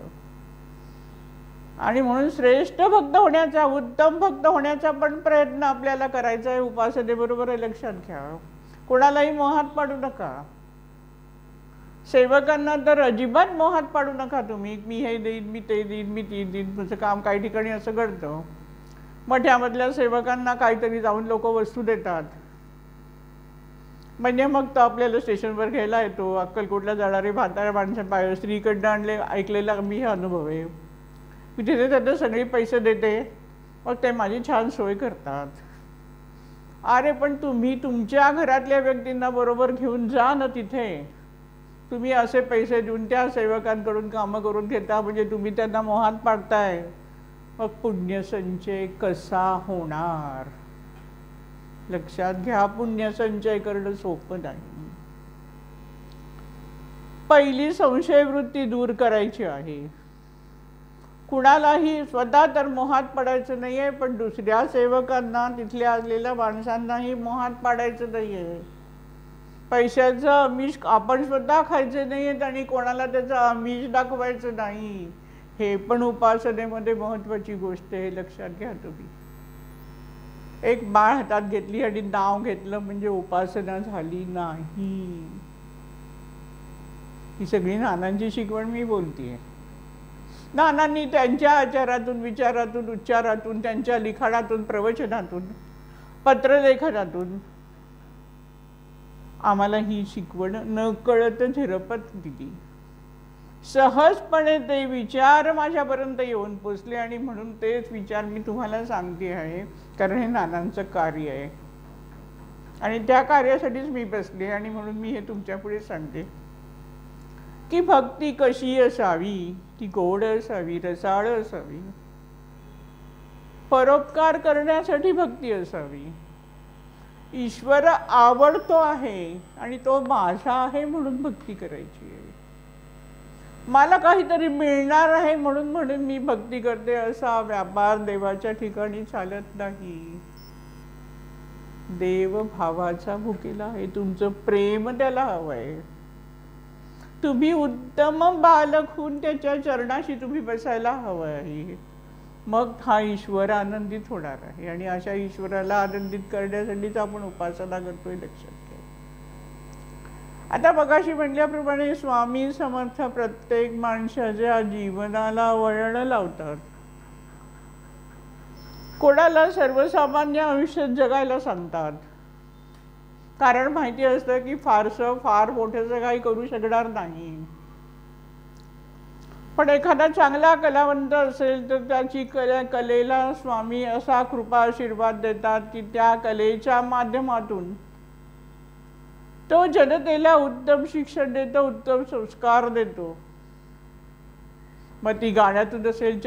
आणि म्हणून श्रेष्ठ भक्त होण्याचा, उत्तम भक्त होण्याचा पण प्रयत्न आपल्याला करायचा आहे उपासनेबरोबर हे लक्षात घ्या. कोणालाही मोहात पाडू नका. सेवकांना तर अजिबात मोहात पाडू नका तुम्ही. मी हे देईन, मी ते देईन, मी ती देईन. तुझं काम काही ठिकाणी असं घडतं. मठ्यामधल्या सेवकांना काहीतरी जाऊन लोक वस्तू देतात, म्हणजे मग तो आपल्याला स्टेशनवर घ्यायला येतो. अक्कलकोटला जाणारे म्हाताऱ्या माणसं स्त्रीकडनं आणले ऐकलेला मी हे अनुभव आहे. मी तिथे त्यांना सगळे पैसे देते, मग ते माझी छान सोय करतात. अरे पण तुम्ही तुमच्या घरातल्या व्यक्तींना बरोबर घेऊन जा ना तिथे. तुम्ही असे पैसे देऊन त्या सेवकांकडून कामं करून घेता, म्हणजे तुम्ही त्यांना मोहात पाडताय. मग पुण्यसंचय कसा होणार? लक्षात घ्या, पुण्यसंचय करणं सोपं नाही. पहिली संशय वृत्ती दूर करायची आहे. कुणालाही स्वतः तर मोहात पडायचं नाहीये, पण दुसऱ्या सेवकांना, तिथल्या असलेल्या माणसांनाही मोहात पाडायचं नाहीये. पैशाचं आमिष आपण स्वतः खायचं नाहीये आणि कोणाला त्याचं आमिष दाखवायचं नाही. हे पण उपासनेमध्ये महत्वाची गोष्ट आहे, लक्षात घ्या तुम्ही. एक बाळ हातात घेतली आणि नाव घेतलं म्हणजे उपासना झाली नाही. ही सगळी नानांची शिकवण मी बोलतीये. नानांनी त्यांच्या आचारातून, विचारातून, उच्चारातून, त्यांच्या लिखाणातून, प्रवचनातून, पत्रलेखनातून आम्हाला ही शिकवण नकळत झिरपत दिली. सहजपणे ते विचार माझ्यापर्यंत येऊन पोचले आणि म्हणून तेच विचार मी तुम्हाला सांगते आहे, कारण हे नानांचं कार्य आहे आणि त्या कार्यासाठीच मी बसले. आणि म्हणून मी हे तुमच्या पुढे सांगते की भक्ती कशी असावी? ती गोड असावी, रसाळ असावी. परोपकार करण्यासाठी भक्ती असावी. ईश्वर आवडतो आहे आणि तो माझा आहे म्हणून भक्ती करायची आहे. मला काहीतरी मिळणार आहे म्हणून मी भक्ती करते, असा व्यापार देवाच्या ठिकाणी चालत नाही. देव भावाचा भुकेला आहे, तुमचं प्रेम त्याला हवंय. तुम्ही उत्तम बालक होऊन त्याच्या चरणाशी तुम्ही बसायला हवं आहे. मग हा ईश्वर आनंदित होणार आहे आणि अशा ईश्वराला आनंदित करण्यासाठीच आपण उपासना करतोय, लक्षात घ्या. आता मगाशी म्हटल्याप्रमाणे स्वामी समर्थ प्रत्येक माणसाच्या जीवनाला वळण लावतात. कोणाला सर्वसामान्य आयुष्यात जगायला सांगतात, कारण माहिती असतं की फार मोठं काही करू शकणार नाही. पण एखादा चांगला कलावंत असेल तर त्याची कलेला स्वामी असा कृपा आशीर्वाद देतात की त्या कलेच्या माध्यमातून तो जनतेला उत्तम शिक्षण देतो, उत्तम संस्कार देतो. मग ती गाण्यातून असेल,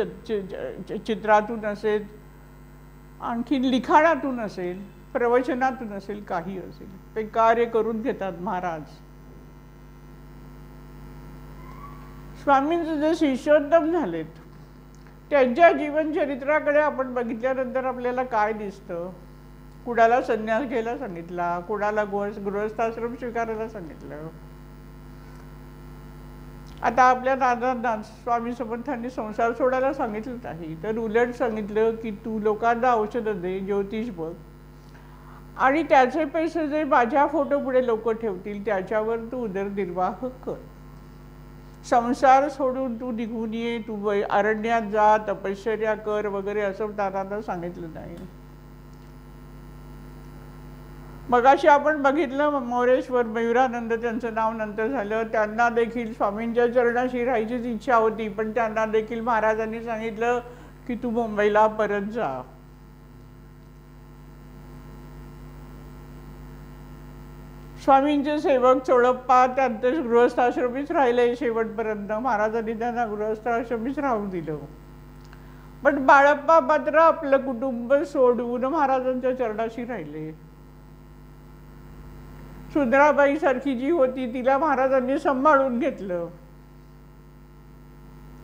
चित्रातून असेल, आणखी लिखाणातून असेल, प्रवचनातून असेल, काही असेल, ते कार्य करून घेतात महाराज. स्वामींचे जे शिष्योत्तम झालेत त्यांच्या जीवनचरित्राकडे आपण बघितल्यानंतर आपल्याला काय दिसतं? कुणाला संन्यास घ्यायला सांगितला, कुणाला गृहस्थाश्रम स्वीकारायला सांगितलं. आता आपल्या दादांना स्वामी समर्थांनी संसार सोडायला सांगितलं नाही, तर उलट सांगितलं की तू लोकांना औषधं दे, ज्योतिष बघ आणि त्याचे पैसे जे माझ्या फोटो पुढे लोक ठेवतील त्याच्यावर तू उदरनिर्वाह कर. संसार सोडून तू निघून ये, तू अरण्यात जा, तपश्चर्या कर वगैरे असं दादांना सांगितलं नाही. मगाशी आपण बघितलं मोरेश्वर मयुरानंद, त्यांचं नाव नंतर झालं, त्यांना देखील स्वामींच्या चरणाशी राहायचीच इच्छा होती, पण त्यांना देखील महाराजांनी सांगितलं की तू मुंबईला परत जा. स्वामींचे सेवक चोळप्पा त्यांचे गृहस्थाश्रमीच राहिले शेवटपर्यंत. महाराजांनी त्यांना गृहस्थाश्रमीच राहू दिलं. पण बाळप्पा मात्र आपलं कुटुंब सोडून महाराजांच्या चरणाशी राहिले. सुंदराबाई सारखी जी होती तिला महाराजांनी सांभाळून घेतलं.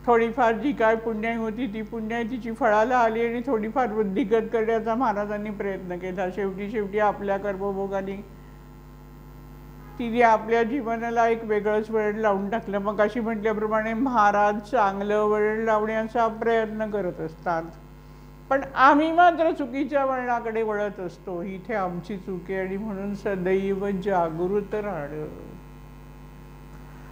थोडीफार जी काय पुण्याई होती ती पुण्याई तिची फळाला आली आणि थोडीफार वृद्धिगत करण्याचा महाराजांनी प्रयत्न केला. शेवटी आपल्या कर्मभोगाने तिने आपल्या जीवनाला एक वेगळंच वळण लावून टाकलं. मग अशी म्हटल्याप्रमाणे महाराज चांगलं वळण लावण्याचा प्रयत्न करत असतात, पण आम्ही मात्र चुकीच्या वळणाकडे वळत असतो. इथे आमची चूक आहे आणि म्हणून सदैव जागृत राहणं.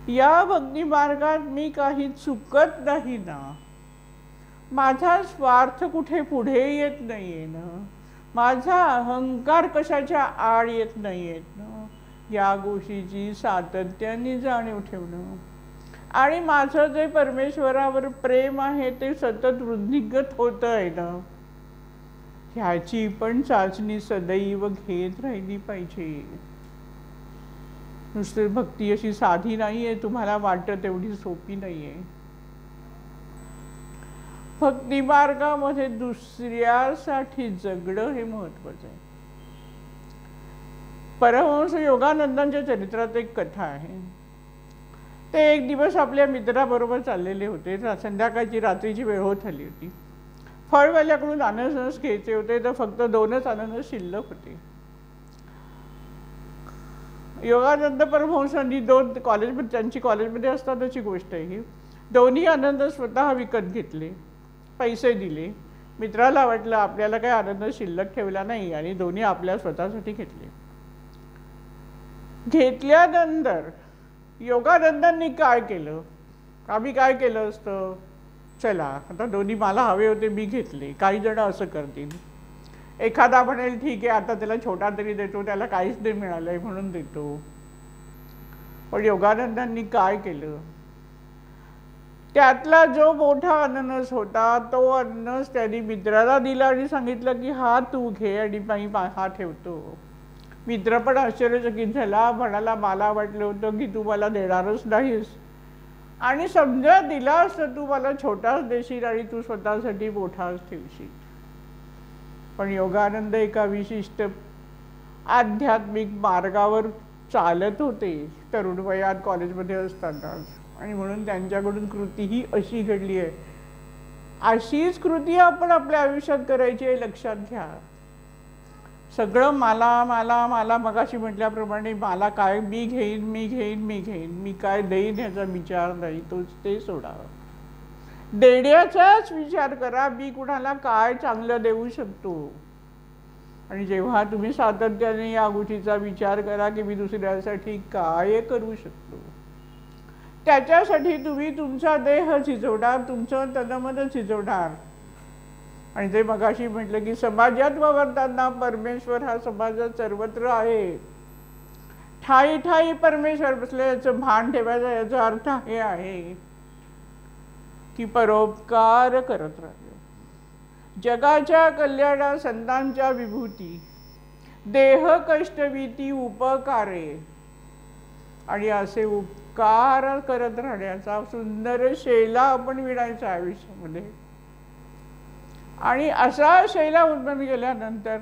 या भक्ती मार्गात मी काही चुकत नाही ना. माझा स्वार्थ कुठे पुढे येत नाहीये ना, माझा अहंकार कशाच्या आड येत नाहीयेत ना, या गोष्टीची सातत्याने जाणीव ठेवणं आणि माझं जे परमेश्वरावर प्रेम आहे ते सतत वृद्धिंगत होतं आहे ना, ह्याची पण चाचणी सदैव घेत राहिली पाहिजे. नुसती भक्ती अशी साधी नाहीये, तुम्हाला वाटतं तेवढी सोपी नाहीये. भक्ती मार्गामध्ये दुसऱ्यासाठी जगणं हे महत्वाचं आहे. परमहंस योगानंदांच्या चरित्रात एक कथा आहे. ते एक दिवस आपल्या मित्राबरोबर चाललेले होते. संध्याकाळची रात्रीची वेळ होत आली होती. फळवाल्याकडून अननस घ्यायचे होते, तर फक्त 2च अननस शिल्लक होते. योगानंद परमहंसांनी 2 कॉलेजमध्ये, त्यांची कॉलेजमध्ये असतानाची गोष्ट आहे ही, 2ही अननस स्वतः विकत घेतले, पैसे दिले. मित्राला वाटलं आपल्याला काही अननस शिल्लक ठेवला नाही आणि 2ही आपल्या स्वतःसाठी घेतले. घेतल्यानंतर योगानंदांनी काय केलं, आम्ही काय केलं असतं, चला आता 2ही मला हवे होते, मी घेतले. काही जण असं करतील, एखादा म्हणेल ठीक आहे आता त्याला छोटा तरी देतो, त्याला काहीच नाही मिळालंय म्हणून देतो. पण योगानंदांनी काय केलं, त्यातला जो मोठा अननस होता तो अननस त्यांनी मित्राला दिला आणि सांगितलं की हा तू घे आणि मी हा ठेवतो. मित्र पण आश्चर्यचकित झाला, म्हणाला मला वाटलं होतं की तू मला देणारच नाहीस आणि समजा दिला असतं तू मला छोटाच देशील आणि तू स्वतःसाठी मोठाच ठेवशील. पण योगानंद एका विशिष्ट आध्यात्मिक मार्गावर चालत होते तरुण वयात, कॉलेजमध्ये असताना, आणि म्हणून त्यांच्याकडून कृती ही अशी घडली आहे. अशीच कृती आपण आपल्या आयुष्यात करायची आहे, लक्षात घ्या. सगळं मला मला मला मगाशी म्हटल्याप्रमाणे मला काय, मी घेईन मी घेईन मी घेईन, मी काय देईन याचा विचार नाही, तोच ते सोडा. देण्याचाच विचार करा, मी कुणाला काय चांगलं देऊ शकतो. आणि जेव्हा तुम्ही सातत्याने या गोष्टीचा विचार करा की मी दुसऱ्यासाठी काय करू शकतो, त्याच्यासाठी तुम्ही तुमचा देह झिजवणार, तुमचं तनमन झिजवणार. आणि ते मगाशी म्हटलं की समाजात वावरताना परमेश्वर हा समाजात सर्वत्र आहे, ठाई ठाई परमेश्वर बसले, याचं भान ठेवायचं. याचा अर्थ हे आहे की परोपकार करत राहतो. जगाच्या कल्याणा संतांच्या विभूती, देह कष्टविती उपकारे, आणि असे उपकार करत राहण्याचा सुंदर शैला आपण विणायचा आयुष्यामध्ये. आणि असा शैला उत्पन्न केल्यानंतर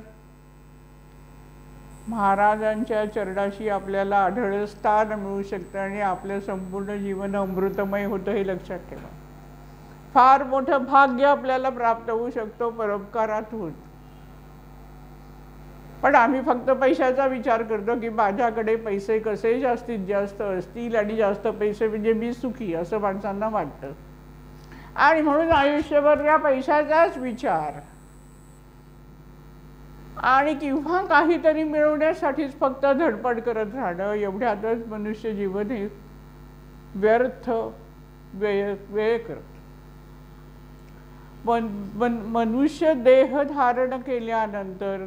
महाराजांच्या चरणाशी आपल्याला आढळ स्थान मिळू शकतं आणि आपलं संपूर्ण जीवन अमृतमय होतं, हे लक्षात ठेवा. फार मोठं भाग्य आपल्याला प्राप्त होऊ शकतो परोपकारातून. पण आम्ही फक्त पैशाचा विचार करतो की माझ्याकडे पैसे कसे जास्तीत जास्त असतील आणि जास्त पैसे म्हणजे मी सुखी, असं माणसांना वाटतं. आणि म्हणून आयुष्यभर या पैशाचाच विचार आणि किंवा काहीतरी मिळवण्यासाठीच फक्त धडपड करत राहणं, एवढ्यातच मनुष्य जीवन हे व्यर्थ वेळ करत. मनुष्य देह धारण केल्यानंतर,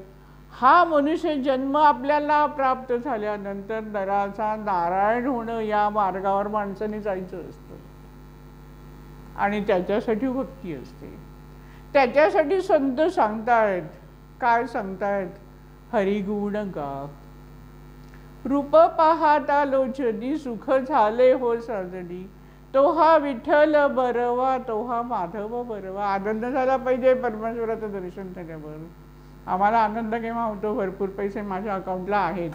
हा मनुष्य जन्म आपल्याला प्राप्त झाल्यानंतर नराचा नारायण होणं या मार्गावर माणसाने जायचं असतं. आणि त्याच्यासाठी भक्ती असते, त्याच्यासाठी संत सांगतायत. काय सांगतायत, हरिगुण गा, रूप पाहता लोचनी, सुख झाले हो साजनी, तो हा विठ्ठल बरवा, तो हा माधव बरवा. आनंद झाला पाहिजे परमेश्वराचं दर्शन झाल्यावर. आम्हाला आनंद केव्हा होतो, भरपूर पैसे माझ्या अकाउंटला आहेत,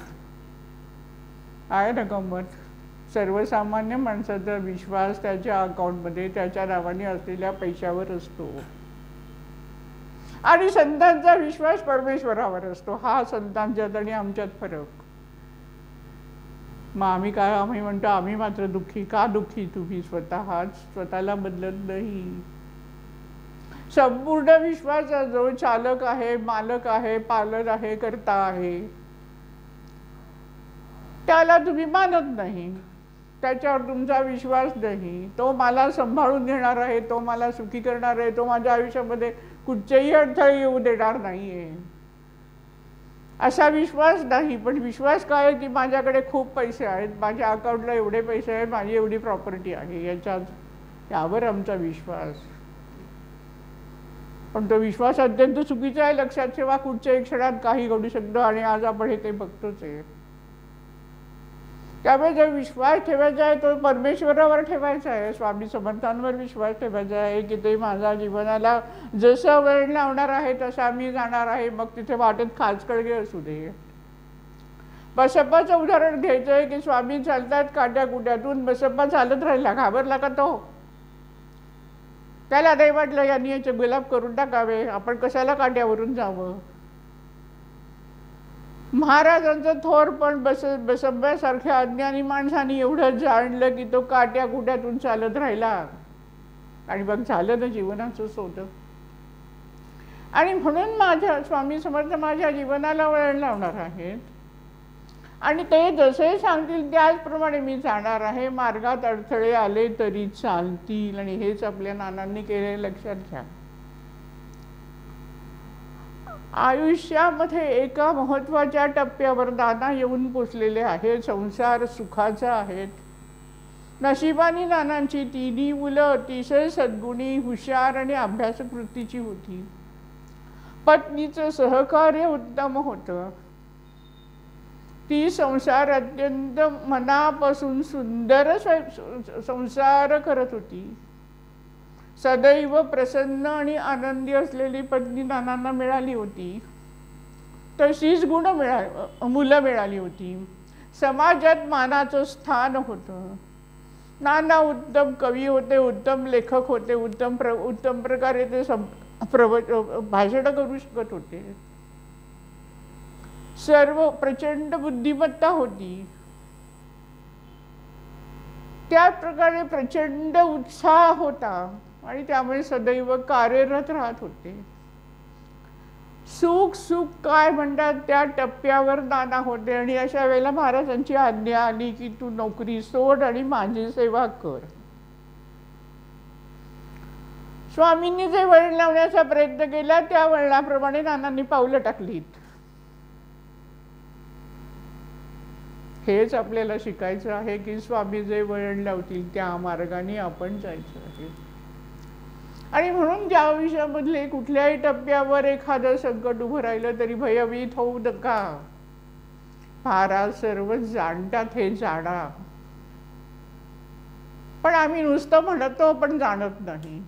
आहे ना गंमत. सर्वसामान्य माणसाचा विश्वास त्याच्या अकाउंटमध्ये त्याच्या नावाने असलेल्या पैशावर असतो आणि संतांचा विश्वास परमेश्वरावर असतो. हा संतांच्यात आणि आमच्यात फरक. मग आम्ही म्हणतो आम्ही मात्र दुःखी. का दुःखी? तुम्ही स्वतःला बदलत नाही. संपूर्ण विश्वाचा जो चालक आहे, मालक आहे, पालक आहे, कर्ता आहे, त्याला तुम्ही मानत नाही. त्याच्यावर तुमचा विश्वास नाही, तो मला सांभाळून घेणार आहे, तो मला सुखी करणार आहे, तो माझ्या आयुष्यामध्ये कुठचेही अडथळे येऊ देणार नाहीये, असा विश्वास नाही. पण विश्वास काय आहे की माझ्याकडे खूप पैसे आहेत, माझ्या अकाउंटला एवढे पैसे आहेत, माझी एवढी प्रॉपर्टी आहे, यावर आमचा विश्वास. पण तो विश्वास अत्यंत चुकीचा आहे. लक्षात ठेवा, कुठच्याही क्षणात काही घडू शकतं आणि आज आपण हे ते बघतोच आहे. त्यामुळे जो विश्वास ठेवायचा आहे तो परमेश्वरावर ठेवायचा आहे, स्वामी समर्थांवर विश्वास ठेवायचा आहे की ते माझ्या जीवनाला जसं वेळ लावणार आहे तसा मी जाणार आहे. मग तिथे वाटेत खाचखळगे असू दे. बसप्पाचं उदाहरण घ्यायचं आहे की स्वामी चालतात काट्याकुट्यातून, बसप्पा चालत राहिला, घाबरला का तो? त्याला नाही वाटलं यांनी याचे गुलाब करून टाकावे, आपण कशाला काट्यावरून जावं. महाराजांचं थोर पण बसप्पासारख्या अज्ञानी माणसाने एवढं जाणलं की तो काट्या कुट्यातून चालत राहिला आणि मग झालं ना जीवनाचं सोतं. आणि म्हणून माझ्या स्वामी समर्थ माझ्या जीवनाला वळण लावणार आहेत आणि ते जसे सांगतील त्याचप्रमाणे मी जाणार आहे. मार्गात अडथळे आले तरी चालतील आणि हेच आपल्या नानांनी केले, लक्षात घ्या. आयुष्यामध्ये एका महत्त्वाच्या टप्प्यावर नाना येऊन पोचलेले आहे. संसार सुखाचा आहेत. नशिबाने नानांची तिन्ही मुलं अतिशय सद्गुणी, हुशार आणि अभ्यासक वृत्तीची होती. पत्नीचं सहकार्य उत्तम होतं. ती संसार अत्यंत मनापासून सुंदर संसार करत होती. सदैव प्रसन्न आणि आनंदी असलेली पत्नी नानांना मिळाली होती. तशीच मुलं मिळाली होती. समाजात मानाचं स्थान होतं. नाना उत्तम कवी होते, उत्तम लेखक होते, उत्तम प्रकारे ते भाषण करू शकत होते. सर्व प्रचंड बुद्धिमत्ता होती. त्या प्रकारे प्रचंड उत्साह होता आणि त्यामुळे सदैव कार्यरत राहत होते. सुख सुख काय म्हणतात त्या टप्प्यावर नाना होते आणि अशा वेळेला महाराजांची आज्ञा आली की तू नोकरी सोड आणि माझी सेवा कर. स्वामींनी जे वळण लावण्याचा प्रयत्न केला त्या वळणाप्रमाणे नानांनी पावलं टाकलीत. हेच आपल्याला शिकायचं आहे की स्वामी जे वळण लावतील त्या मार्गाने आपण जायचं आहे. आणि म्हणून ज्या आयुष्यामधले कुठल्याही टप्प्यावर एखादं संकट उभं राहिलं तरी भयभीत होऊ नका. महाराज सर्व जाणतात, हे जाणा. पण आम्ही नुसतं म्हणतो पण जाणत नाही.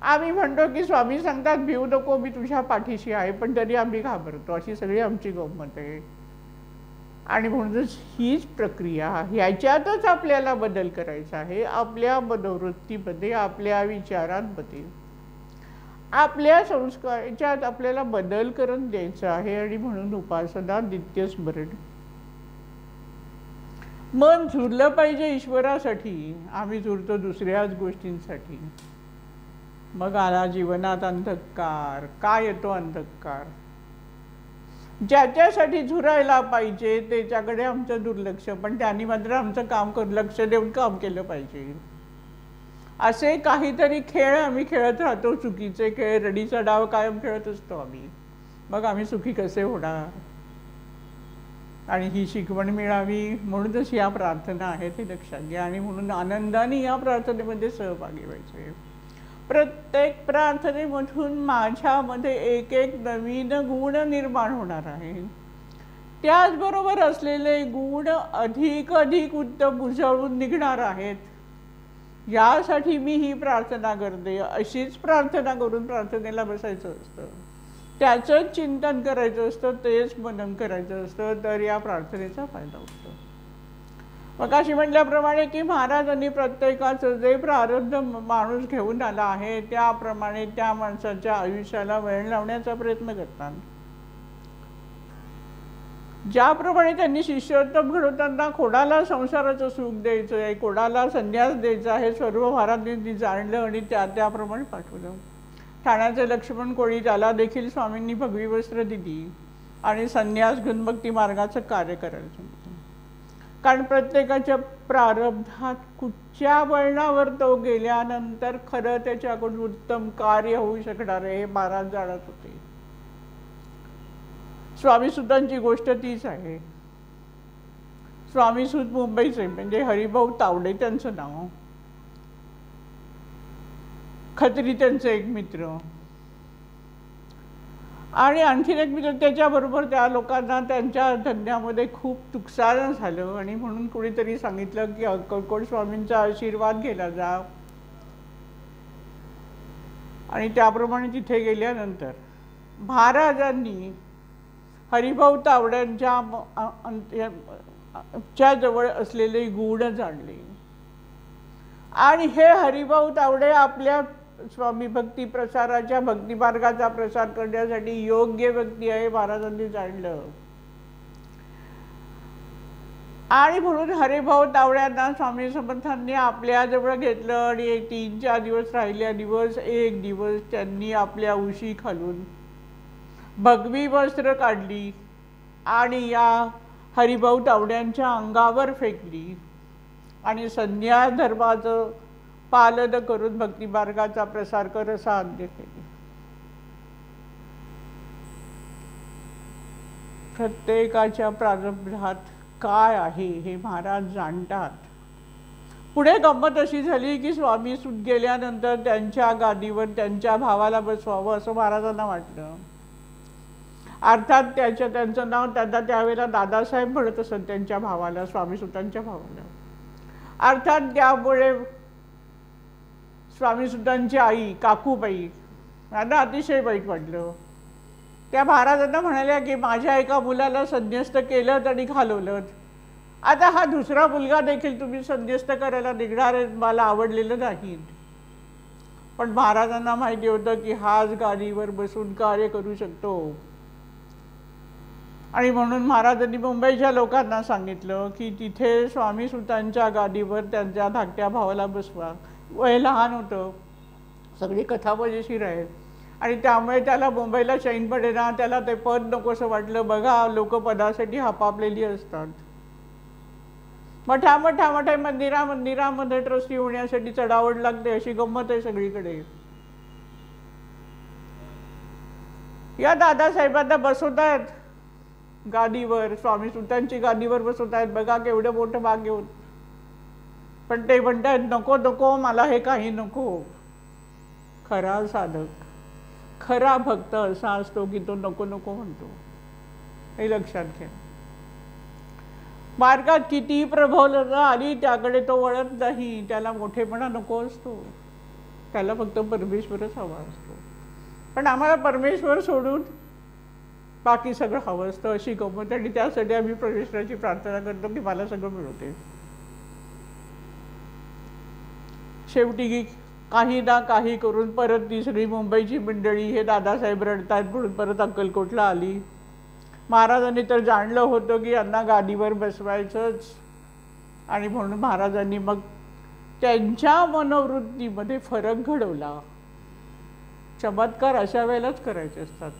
आम्ही म्हणतो की स्वामी सांगतात भिवू नको, मी तुझ्या पाठीशी आहे, पण तरी आम्ही घाबरतो. अशी सगळी आमची गंमत आहे. आणि म्हणूनच हीच प्रक्रिया, ह्याच्यातच आपल्याला बदल करायचा आहे. आपल्या मनोवृत्तीमध्ये, आपल्या विचारांमध्ये, आपल्या संस्काराच्यात आपल्याला बदल करून द्यायचा आहे. आणि म्हणून उपासना, नित्यस्मरण. मन झुरलं पाहिजे ईश्वरासाठी. आम्ही झुरतो दुसऱ्याच गोष्टींसाठी. मग आला जीवनात अंधकार. काय येतो अंधकार? ज्याच्यासाठी झुरायला पाहिजे त्याच्याकडे आमचं दुर्लक्ष, पण त्यांनी मात्र आमचं लक्ष देऊन काम केलं पाहिजे. असे काहीतरी खेळ आम्ही खेळत राहतो, चुकीचे खेळ, रडीचा डाव कायम खेळत असतो आम्ही. मग आम्ही सुखी कसे होणार? आणि ही शिकवण मिळावी म्हणूनच या प्रार्थना आहेत, हे लक्षात घ्या. आणि म्हणून आनंदाने या प्रार्थनेमध्ये सहभागी व्हायचे. प्रत्येक प्रार्थनेमधून माझ्यामध्ये एक एक नवीन गुण निर्माण होणार आहे. त्याचबरोबर असलेले गुण अधिक उत्तम उजळून निघणार आहेत. यासाठी मी ही प्रार्थना करते. अशीच प्रार्थना करून प्रार्थनेला बसायचं असतं, त्याचंच चिंतन करायचं असतं, तेच मनन करायचं असतं, तर या प्रार्थनेचा फायदा होतो. मग अशी म्हटल्याप्रमाणे की महाराजांनी प्रत्येकाचं जे प्रारब्ध माणूस घेऊन आला आहे त्याप्रमाणे त्या माणसाच्या आयुष्याला वळण लावण्याचा प्रयत्न करतात. ज्याप्रमाणे त्यांनी शिष्योत्तम घडवताना कोणाला संसाराचं सुख द्यायचं आहे, कोणाला संन्यास द्यायचा आहे, सर्व महाराजांनी जाणलं आणि त्याप्रमाणे पाठवलं. ठाण्याचं लक्ष्मण कोळी, त्याला देखील स्वामींनी भगवी वस्त्र दिली आणि संन्यास घेऊन मग ती मार्गाचं कार्य करायला सांगितलं. कारण प्रत्येकाच्या प्रारब्धात कुठच्या वळणावर तो गेल्यानंतर खरं त्याच्याकडून उत्तम कार्य होऊ शकणार आहे हे महाराज जाणत होते. स्वामीसुतांची गोष्ट तीच आहे. स्वामीसूत मुंबईचे म्हणजे हरिभाऊ तावडे त्यांचं नाव, खत्री त्यांचे एक मित्र आणि आणखीन एक मित्र. त्याच्याबरोबर त्या लोकांना त्यांच्या धंद्यामध्ये खूप नुकसान झालं आणि म्हणून कोणीतरी सांगितलं की अक्कलकोट स्वामींचा आशीर्वाद घ्यायला जा. आणि त्याप्रमाणे तिथे गेल्यानंतर महाराजांनी हरिभाऊ तावड्यांच्या जवळ असलेले गुण जाणले आणि हे हरिभाऊ तावडे आपल्या स्वामी भक्ती प्रसाराच्या भक्ती मार्गाचा प्रसार करण्यासाठी योग्य व्यक्ती आहे महाराजांनी जाणलं. आणि म्हणून हरिभाऊ तावड्यांना स्वामी समर्थांनी आपल्या जवळ घेतलं आणि 3-4 दिवस राहिल्या एक दिवस त्यांनी आपल्या उशी खालून भगवी वस्त्र काढली आणि या हरिभाऊ तावड्यांच्या अंगावर फेकली आणि संन्यास धर्माचं पालन करून भक्ती मार्गाचा प्रसार कर असा आज्ञा केली. प्रत्येकाच्या प्रारब्धात काय आहे हे महाराज जाणतात. पुढे गंमत अशी झाली की स्वामी सूत गेल्यानंतर त्यांच्या गादीवर त्यांच्या भावाला बसवावं असं महाराजांना वाटलं. अर्थात त्यांचं नाव त्यांना त्यावेळेला दादासाहेब म्हणत असत त्यांच्या भावाला, स्वामीसुतांच्या भावाला. अर्थात त्यामुळे स्वामीसुतांची आई काकूबाई यांना अतिशय वाईट वाटलं. त्या महाराजांना म्हणाल्या की माझ्या एका मुलाला संन्यस्त केलं आणि घालवलं, आता हा दुसरा मुलगा देखील तुम्ही संन्यस्त करायला निघणार आहे, मला आवडलेलं नाही. पण महाराजांना माहिती होतं की हाच गादीवर बसून कार्य करू शकतो आणि म्हणून महाराजांनी मुंबईच्या लोकांना सांगितलं की तिथे स्वामीसुतांच्या गादीवर त्यांच्या धाकट्या भावाला बसवा. वय लहान होतं, सगळी कथा मजेशीर आहे आणि त्यामुळे त्याला मुंबईला चैन पडेना, त्याला ते पद नकोसं वाटलं. बघा लोक पदासाठी हापापलेली असतात. मोठ्या मंदिरामध्ये ट्रस्टी होण्यासाठी चढावड लागते, अशी गंमत आहे सगळीकडे. या दादासाहेबांना बसवतायत गादीवर, स्वामीसुतांची गादीवर बसवतायत. बघा केवढं मोठं भाग्य होत. पण ते म्हणतात नको नको, मला हे काही नको. खरा साधक, खरा भक्त असा असतो की तो नको नको म्हणतो, हे लक्षात घ्या. मार्गात कितीही प्रभावलता आली त्याकडे तो वळत नाही. त्याला मोठेपणा नको असतो, त्याला फक्त परमेश्वरच हवा असतो. पण आम्हाला परमेश्वर सोडून बाकी सगळं हवं असतं, अशी गंमत. आणि त्यासाठी आम्ही परमेश्वराची प्रार्थना करतो की मला सगळं मिळवते. शेवटी काही ना काही करून परत ती सगळी मुंबईची मंडळी हे दादासाहेब रडतायत म्हणून परत अक्कलकोटला आली. महाराजांनी तर जाणलं होतं की यांना गादीवर बसवायचंच आणि म्हणून महाराजांनी मग त्यांच्या मनोवृत्तीमध्ये फरक घडवला. चमत्कार अशा वेळेलाच करायचे असतात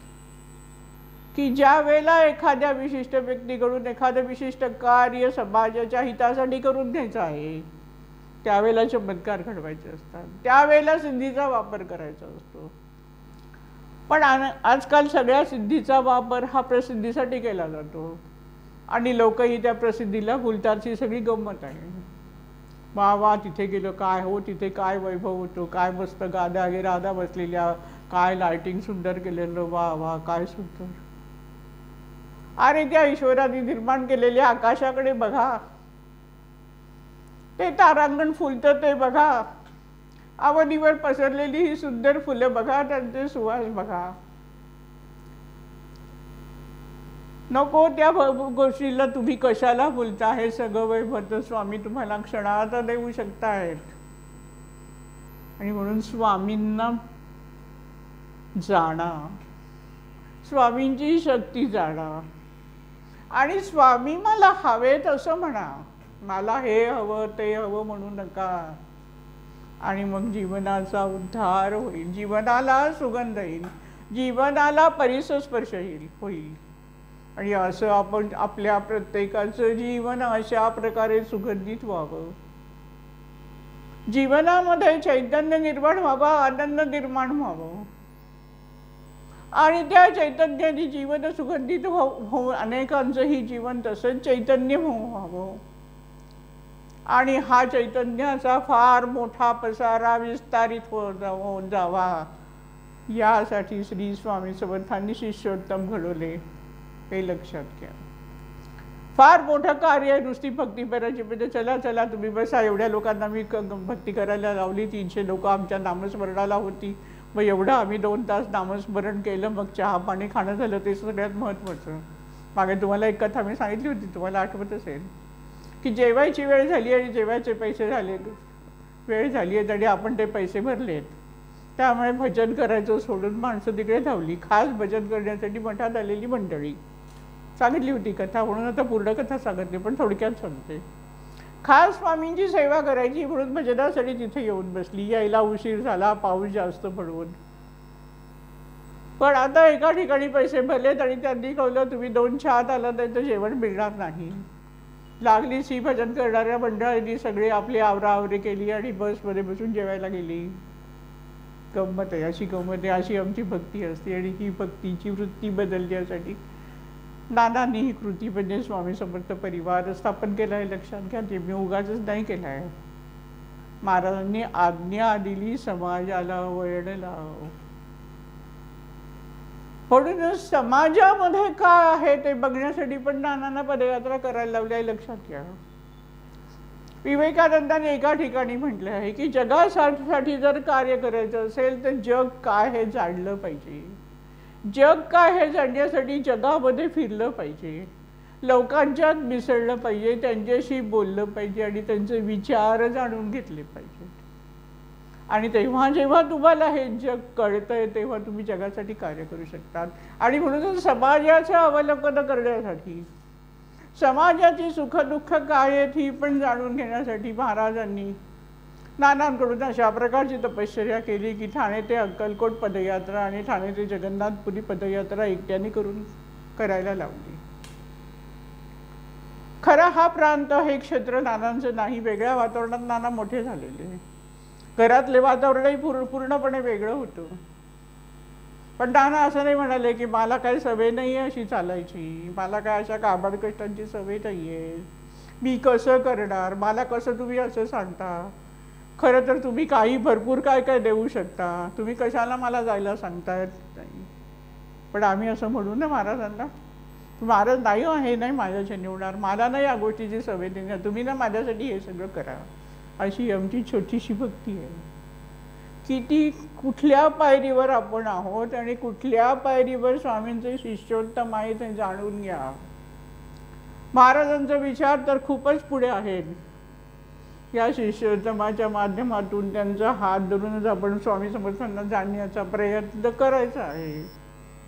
की ज्या वेळेला एखाद्या विशिष्ट व्यक्तीकडून एखादं विशिष्ट कार्य समाजाच्या हितासाठी करून घ्यायचं आहे, त्यावेळेला चमत्कार घडवायचे असतात, त्यावेळेला सिद्धीचा वापर करायचा असतो. पण आजकाल सगळ्या सिद्धीचा वापर हा प्रसिद्धीसाठी केला जातो आणि लोकही त्या प्रसिद्धीला भुलतात. ही सगळी गंमत आहे. वा वा तिथे गेलो, काय हो तिथे काय वैभव होतो, काय मस्त गाद्या वगैरे राधा बसलेल्या, काय लायटिंग सुंदर केलेलं, वा वा काय सुंदर. अरे त्या ईश्वराने निर्माण केलेल्या आकाशाकडे बघा, ते तारांगण फुलतं ते बघा, आवडीवर पसरलेली ही सुंदर फुलं बघा, त्यांचे सुवास बघा. नको त्या गोष्टीला तुम्ही कशाला बोलता. हे सगळं वैभव स्वामी तुम्हाला क्षणात देऊ शकतायत. आणि म्हणून स्वामींना जाणा, स्वामींची शक्ती जाणा आणि स्वामी मला हवेत असं म्हणा. मला हे हवं ते हवं म्हणू नका. आणि मग जीवनाचा उद्धार होईल, जीवनाला सुगंध येईल, जीवनाला परिसस्पर्श होईल. आणि असं आपण आपल्या प्रत्येकाचं जीवन अशा प्रकारे सुगंधित व्हावं, जीवनामध्ये चैतन्य निर्माण व्हावं, आनंद निर्माण व्हावं आणि त्या चैतन्याने जीवन सुगंधित होऊन अनेकांचंही जीवन तसंच चैतन्य व्हावं आणि हा चैतन्याचा फार मोठा पसारा विस्तारित होऊन जावा, यासाठी श्री स्वामी समर्थांनी शिष्योत्तम घडवले, हे लक्षात घ्या. फार मोठं कार्य आहे नुसती भक्ती करायची. म्हणजे चला चला तुम्ही बसा, एवढ्या लोकांना मी भक्ती करायला लावली, 300 लोक आमच्या नामस्मरणाला होती, मग एवढं आम्ही 2 तास नामस्मरण केलं, मग चहा पाणी खाणं झालं, ते सगळ्यात महत्त्वाचं. मागे तुम्हाला एक कथा मी सांगितली होती, तुम्हाला आठवत असेल की जेवायची वेळ झाली आणि जेवायचे पैसे झाले, वेळ झाली आहे आणि आपण ते पैसे भरलेत, त्यामुळे भजन करायचं सोडून माणसं तिकडे धावली. खास भजन करण्यासाठी मठात आलेली मंडळी. सांगितली होती कथा, म्हणून आता पूर्ण कथा सांगत नाही, पण थोडक्यात सांगते. खास स्वामींची सेवा करायची म्हणून भजनासाठी तिथे येऊन बसली. यायला उशीर झाला, पाऊस जास्त पडून. पण आता एका ठिकाणी पैसे भरलेत आणि त्यांनी कळलं तुम्ही 2 चहात आला तर जेवण मिळणार नाही. लागली सी भजन करणाऱ्या मंडळांनी सगळे आपली आवराआवरी केली आणि बसमध्ये बसून जेवायला गेली. गंमत आहे, अशी गंमत आहे, अशी आमची भक्ती असते. आणि ही भक्तीची वृत्ती बदलण्यासाठी नानांनी ही कृती म्हणजे स्वामी समर्थ परिवार स्थापन केला आहे. लक्षात घ्या, ते मी उगाच नाही केला आहे. महाराजांनी आज्ञा दिली समाजाला वळण लाव. म्हणून समाजामध्ये काय आहे ते बघण्यासाठी पण नानांना पदयात्रा करायला लावली आहे. लक्षात घ्या, विवेकानंदांनी एका ठिकाणी म्हटलं आहे की जगासाठी जर कार्य करायचं असेल तर जग काय हे जाणलं पाहिजे. जग काय हे जाणण्यासाठी जगामध्ये फिरलं पाहिजे, लोकांच्यात मिसळलं पाहिजे, त्यांच्याशी बोललं पाहिजे आणि त्यांचे विचार जाणून घेतले पाहिजे. आणि तेव्हा जेव्हा तुम्हाला हे जग कळतंय तेव्हा तुम्ही जगासाठी कार्य करू शकतात. आणि म्हणूनच समाजाचं अवलोकन करण्यासाठी, समाजाची सुखदुःख काय आहेत ही पण जाणून घेण्यासाठी महाराजांनी नानांकडून अशा प्रकारची तपश्चर्या केली की ठाणे ते अक्कलकोट पदयात्रा आणि ठाणे ते जगन्नाथपुरी पदयात्रा एकट्याने करायला लावली. खरा हा प्रांत, हे क्षेत्र नानांचं नाही. वेगळ्या वातावरणात नाना मोठे झालेले. घरातले वातावरणही पूर्णपणे वेगळं होतं. पण नाना असं नाही म्हणाले की मला काही सवय नाही आहे अशी चालायची, मला काय अशा काबाड कष्टांची सवय नाही आहे, मी कसं करणार, मला कसं तुम्ही असं सांगता, खरं तर तुम्ही काही भरपूर काय काय देऊ शकता, तुम्ही कशाला मला जायला सांगतायत नाही. पण आम्ही असं म्हणू ना महाराजांना, महाराज नाही हे नाही माझ्याशी निवडणार, मला नाही या गोष्टीची सवय देणार, तुम्ही ना माझ्यासाठी हे सगळं करा. अशी आमची छोटीशी भक्ती आहे. किती कुठल्या पायरीवर आपण आहोत आणि कुठल्या पायरीवर स्वामींचे शिष्योत्तम आहेत हे जाणून घ्या. महाराजांचा विचार तर खूपच पुढे आहेत. या शिष्योत्तमाच्या माध्यमातून त्यांचा हात धरूनच आपण स्वामी समर्थांना जाणण्याचा प्रयत्न करायचा आहे.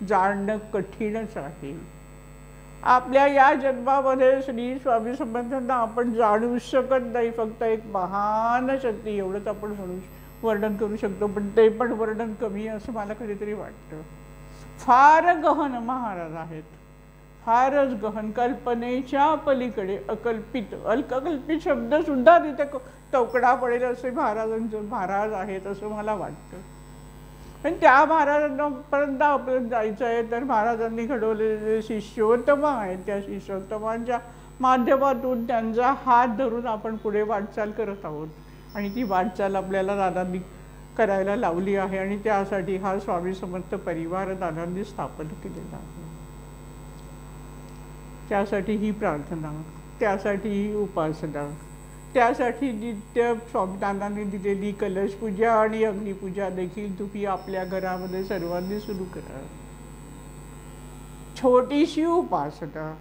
जाणणं कठीणच आहे. आपल्या या जन्मामध्ये श्री स्वामी समर्थांना आपण जाणू शकत नाही. फक्त एक महान शक्ती एवढंच आपण वर्णन करू शकतो, पण ते पण वर्णन कमी असं मला कधीतरी वाटतं. फार गहन महाराज आहेत, फारच गहन, कल्पनेच्या पलीकडे अकल्पित शब्द सुद्धा तिथे तोकडा पडेल असे महाराज आहेत असं मला वाटतं. पण त्या महाराजांना पर्यंत आपल्याला जायचं आहे तर महाराजांनी घडवलेले शिष्योत्तम आहेत. त्या शिष्योत्तमांच्या माध्यमातून त्यांचा हात धरून आपण पुढे वाटचाल करत आहोत. आणि ती वाटचाल आपल्याला दादांनी करायला लावली आहे आणि त्यासाठी हा स्वामी समर्थ परिवार दादांनी स्थापन केलेला आहे. त्यासाठी ही प्रार्थना, त्यासाठी ही उपासना, त्यासाठी नित्य स्वामीनाथांनी दिलेली कलश पूजा आणि अग्निपूजा देखील तुम्ही आपल्या घरामध्ये सर्वांनी सुरू करा. छोटीशी उपासना.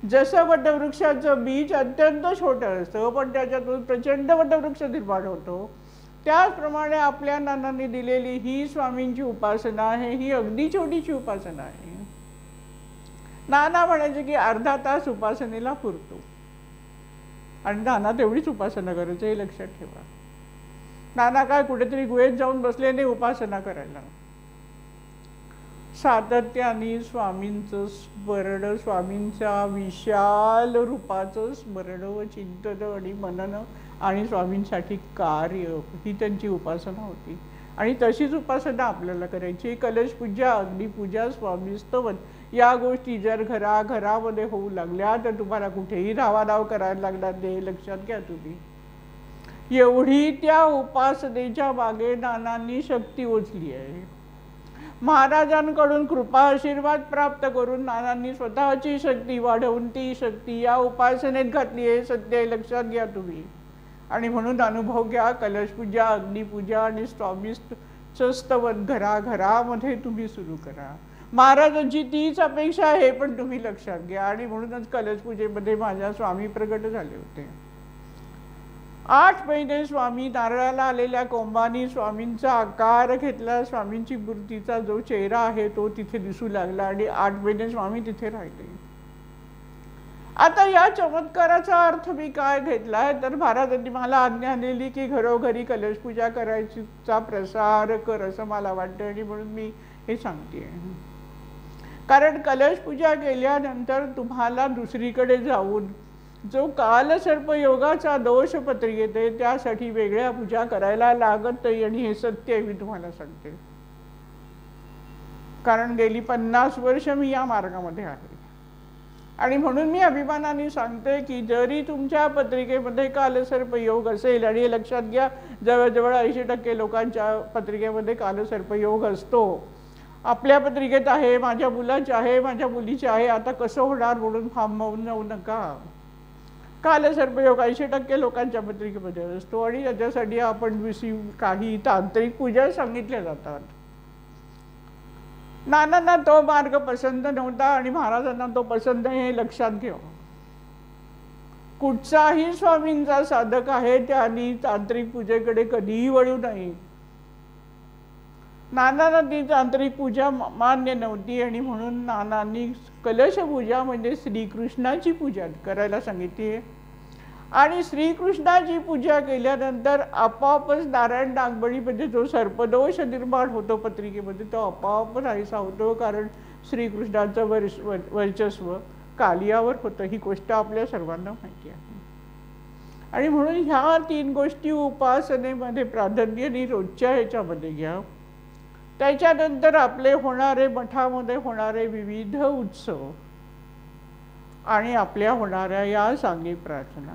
जसं वटवृक्षाचं बीज अत्यंत छोटं असतं पण त्याच्यातून प्रचंड वटवृक्ष निर्माण होतो, त्याचप्रमाणे आपल्या नानांनी दिलेली ही स्वामींची उपासना आहे. ही अगदी छोटीशी उपासना आहे. नाना म्हणायचे की अर्धा तास उपासनेला पुरतो आणि नाना तेवढीच उपासना करायचं हे लक्षात ठेवा. नाना काय कुठेतरी गुहेत जाऊन बसले नाही उपासना करायला. सातत्याने स्वामींचं स्मरण, स्वामींच्या विशाल रूपाचं स्मरण व चिंतन आणि मनन आणि स्वामींसाठी कार्य ही त्यांची उपासना होती. आणि तशीच उपासना आपल्याला करायची. कलशपूजा, अग्निपूजा, स्वामीस्तवन या गोष्टी जर घराघरामध्ये होऊ लागल्या तर तुम्हाला कुठेही धावाधाव करायला लागणार नाही, हे लक्षात घ्या तुम्ही. एवढी त्या उपासनेच्या मागे नानांनी शक्ती ओतली आहे. महाराजांकडून कृपा आशीर्वाद प्राप्त करून नानांनी स्वतःची शक्ती वाढवून ती शक्ती या उपासनेत घातली आहे, सत्य लक्षात घ्या तुम्ही. आणि म्हणून अनुभव घ्या. कलशपूजा, अग्निपूजा आणि स्वामीचं स्तवन घराघरामध्ये तुम्ही सुरू करा. महाराजांची तीच अपेक्षा आहे, पण तुम्ही लक्षात घ्या. आणि म्हणूनच कलशपूजेमध्ये माझ्या स्वामी प्रगट झाले होते. 8 महिने स्वामी नारळाला आलेल्या कोंबानी स्वामींचा आकार घेतला. स्वामींची मूर्तीचा जो चेहरा आहे तो तिथे दिसू लागला आणि 8 महिने स्वामी तिथे राहिले. आता या चमत्काराचा अर्थ मी काय घेतलाय तर महाराजांनी मला आज्ञा दिली की घरोघरी कलशपूजा करायचा प्रसार कर असं मला वाटतं. आणि म्हणून मी हे सांगते. कारण कलशपूजा केल्यानंतर तुम्हाला दुसरीकडे जाऊन जो कालसर्प योगाचा दोष पत्रिकेत आहे त्यासाठी वेगळ्या पूजा करायला लागत नाही. आणि हे सत्य मी तुम्हाला सांगते, कारण गेली 50 वर्ष मी या मार्गामध्ये आहे. आणि म्हणून मी अभिमानाने सांगते की जरी तुमच्या पत्रिकेमध्ये कालसर्प योग असेल, आणि हे लक्षात घ्या जवळजवळ 80% लोकांच्या पत्रिकेमध्ये कालसर्प योग असतो. आपल्या पत्रिकेत आहे, माझ्या मुलाचे आहे, माझ्या मुलीचे आहे, आता कसं होणार म्हणून थांबवून जाऊ नका. कालसर्पयोग 80% लोकांच्या पत्रिकेमध्ये असतो. आणि त्याच्यासाठी आपण काही तांत्रिक पूजा सांगितल्या जातात. नानांना तो मार्ग पसंत नव्हता आणि महाराजांना तो पसंत आहे, हे लक्षात घ्या. कुठचाही स्वामींचा साधक आहे त्यांनी तांत्रिक पूजेकडे कधीही वळू नये. नानांना ती तांत्रिक पूजा मान्य नव्हती आणि म्हणून नानांनी कलशपूजा म्हणजे श्रीकृष्णाची पूजा करायला सांगितली. आणि श्रीकृष्णाची पूजा केल्यानंतर आपोआपच नारायण नागबळीमध्ये जो सर्पदोष निर्माण होतो पत्रिकेमध्ये तो आपोआप नाहीसा होतो. कारण श्रीकृष्णाचं वर्चस्व कालियावर होतं, ही गोष्ट आपल्या सर्वांना माहिती आहे. आणि म्हणून ह्या 3 गोष्टी उपासनेमध्ये प्राधान्याने रोजच्या ह्याच्यामध्ये घ्या. त्याच्यानंतर आपले होणारे मठामध्ये होणारे विविध उत्सव आणि आपल्या होणाऱ्या या सांगी प्रार्थना,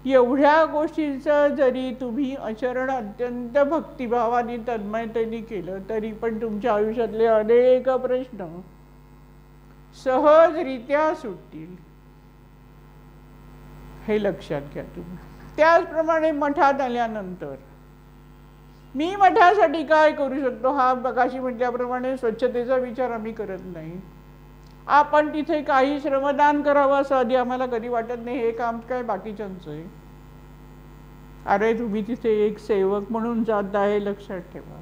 एवढ्या गोष्टींचं जरी तुम्ही आचरण अत्यंत भक्तिभावाने तन्मयतेने केलं तरी पण तुमच्या आयुष्यातले अनेक प्रश्न सहजरित्या सुटतील, हे लक्षात घ्या तुम्ही. त्याचप्रमाणे मठात आल्यानंतर मी मठासाठी काय करू शकतो, हा मगाशी म्हटल्याप्रमाणे स्वच्छतेचा विचार आम्ही करत नाही. आपण तिथे काही श्रमदान करावं असं आधी आम्हाला कधी वाटत नाही. हे काम काय बाकीच्यांचं आहे. अरे तुम्ही तिथे एक सेवक म्हणून जात आहे, लक्षात ठेवा.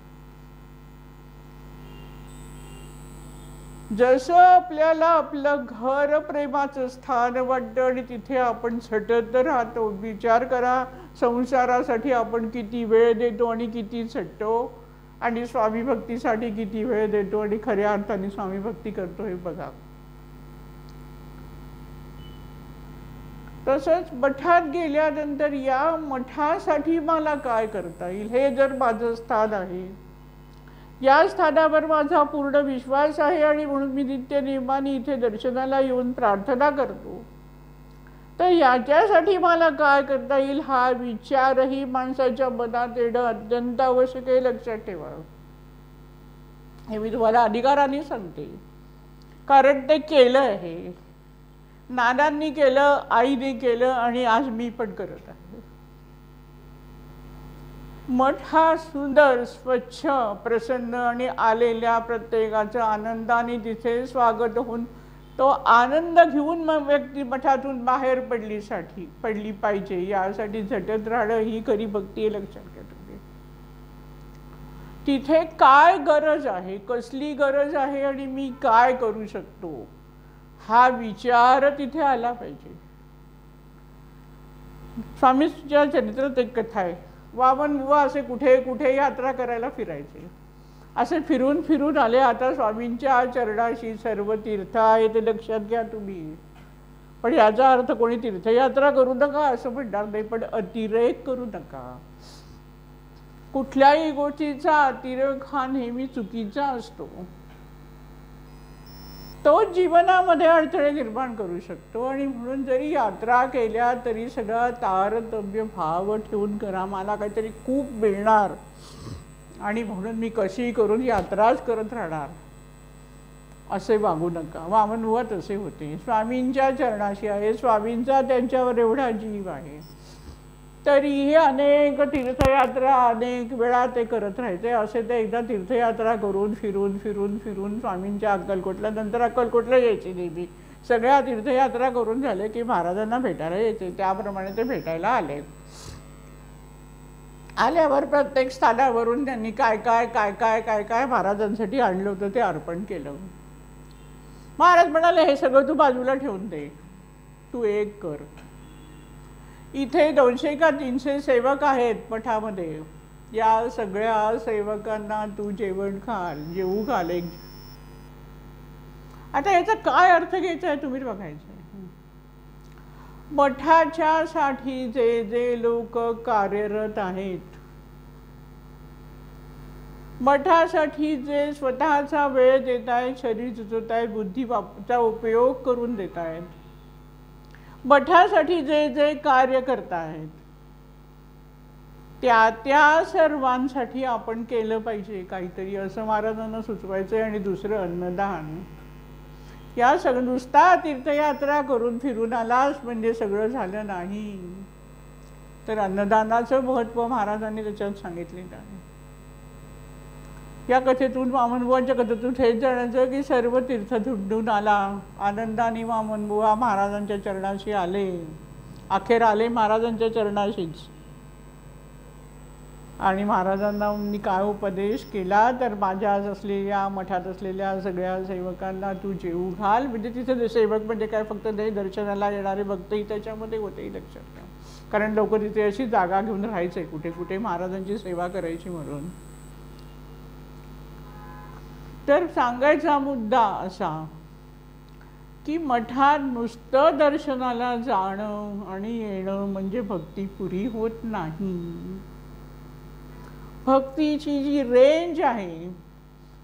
जसं आपल्याला आपलं घर प्रेमाचं स्थान वाटतं आणि तिथे आपण झटत राहतो. विचार करा संसारासाठी आपण किती वेळ देतो आणि किती झटतो, आणि स्वामी भक्तीसाठी किती वेळ देतो आणि खऱ्या अर्थाने स्वामी भक्ती करतो हे बघा. तसंच मठात गेल्यानंतर या मठासाठी मला काय करता येईल, हे जर माझं स्थान आहे, या स्थानावर माझा पूर्ण विश्वास आहे आणि म्हणून मी नित्य नियमाने इथे दर्शनाला येऊन प्रार्थना करतो, तर याच्यासाठी मला काय करता येईल हा विचारही माणसाच्या मनात येणं अत्यंत आवश्यक आहे. लक्षात ठेवा. हे मी तुम्हाला अधिकाराने सांगते, कारण ते केलं आहे. नानांनी केलं, आईने केलं आणि आज मी पण करत आहे. मठ हा सुंदर, स्वच्छ, प्रसन्न आणि आलेल्या प्रत्येकाचं आनंदाने तिथे स्वागत होऊन तो आनंद घेऊन मग व्यक्ती मठातून बाहेर पडली पाहिजे. यासाठी झटत राहणं ही खरी भक्ती आहे. लक्षात घ्या तुम्ही. तिथे काय गरज आहे, कसली गरज आहे आणि मी काय करू शकतो हा विचार तिथे आला पाहिजे. स्वामींच्या चरित्रात एक कथा आहे. वामन बुवा असे कुठे कुठे यात्रा करायला फिरायचे असे फिरून फिरून आले. आता स्वामींच्या चरणाशी सर्व तीर्थ आहे ते लक्षात घ्या तुम्ही. पण याचा अर्थ कोणी तीर्थयात्रा करू नका असं म्हणणार नाही, पण अतिरेक करू नका. कुठल्याही गोष्टीचा अतिरेक हा नेहमी चुकीचा असतो. तो जीवनामध्ये अडथळे निर्माण करू शकतो. आणि म्हणून जरी यात्रा केल्या तरी सगळा तारतम्य भाव ठेवून करा. मला काहीतरी खूप मिळणार आणि म्हणून मी कशी करून यात्राच करत राहणार असे वागू नका. वामनबुवा तसे होते. स्वामींच्या चरणाशी आहे, स्वामींचा त्यांच्यावर एवढा जीव आहे, तरीही अनेक तीर्थयात्रा अनेक वेळा ते करत राहायचे. असे ते एकदा तीर्थयात्रा करून फिरून फिरून फिरून स्वामींच्या अक्कलकोटला, नंतर अक्कलकोटला यायचे नेहमी. सगळ्या तीर्थयात्रा करून झाले की महाराजांना भेटायला यायचे. त्याप्रमाणे ते भेटायला आले. आल्यावर प्रत्येक स्थानावरून त्यांनी काय काय काय काय काय काय महाराजांसाठी आणलं होतं ते अर्पण केलं. महाराज म्हणाले, हे सगळं तू बाजूला ठेवून दे, तू एक कर. इथे 200 का 300 सेवक आहेत मठामध्ये. या सगळ्या सेवकांना तू जेवण जेवू घाल. आता याचा काय अर्थ घ्यायचा आहे तुम्ही बघायचं. मठाच्या साठी जे जे लोक कार्यरत आहेत, मठासाठी जे स्वतःचा वेळ देत आहेत, शरीर झुजवत आहेत, बुद्धीचा उपयोग करून देत आहेत, मठासाठी जे जे कार्य करतायत, त्या त्या सर्वांसाठी आपण केलं पाहिजे काहीतरी असं महाराजांना सुचवायचं. आणि दुसरं अन्नदान. या सगळं नुसता तीर्थयात्रा करून फिरून आलास म्हणजे सगळं झालं नाही, तर अन्नदानाचं महत्त्व महाराजांनी त्याच्यात सांगितलेलं आहे. या कथेतून, वामनबुवांच्या कथेतून हेच जाण्याचं की सर्व तीर्थ धुंडून आला. आनंदाने वामनबुवा महाराजांच्या चरणाशी आले. अखेर आले महाराजांच्या चरणाशीच. आणि महाराजांना मी काय उपदेश केला तर माझ्या असलेल्या मठात असलेल्या सगळ्या सेवकांना तू जेवू घाल. म्हणजे तिथे सेवक म्हणजे काय, फक्त ते दर्शनाला येणारे भक्तही त्याच्यामध्ये होतेही लक्षात घ्या. कारण लोक तिथे अशी जागा घेऊन राहायचे कुठे कुठे महाराजांची सेवा करायची म्हणून. तर सांगायचा मुद्दा असा की मठात नुसतं दर्शनाला जाणं आणि येणं म्हणजे भक्ती पुरी होत नाही. भक्तीची जी रेंज आहे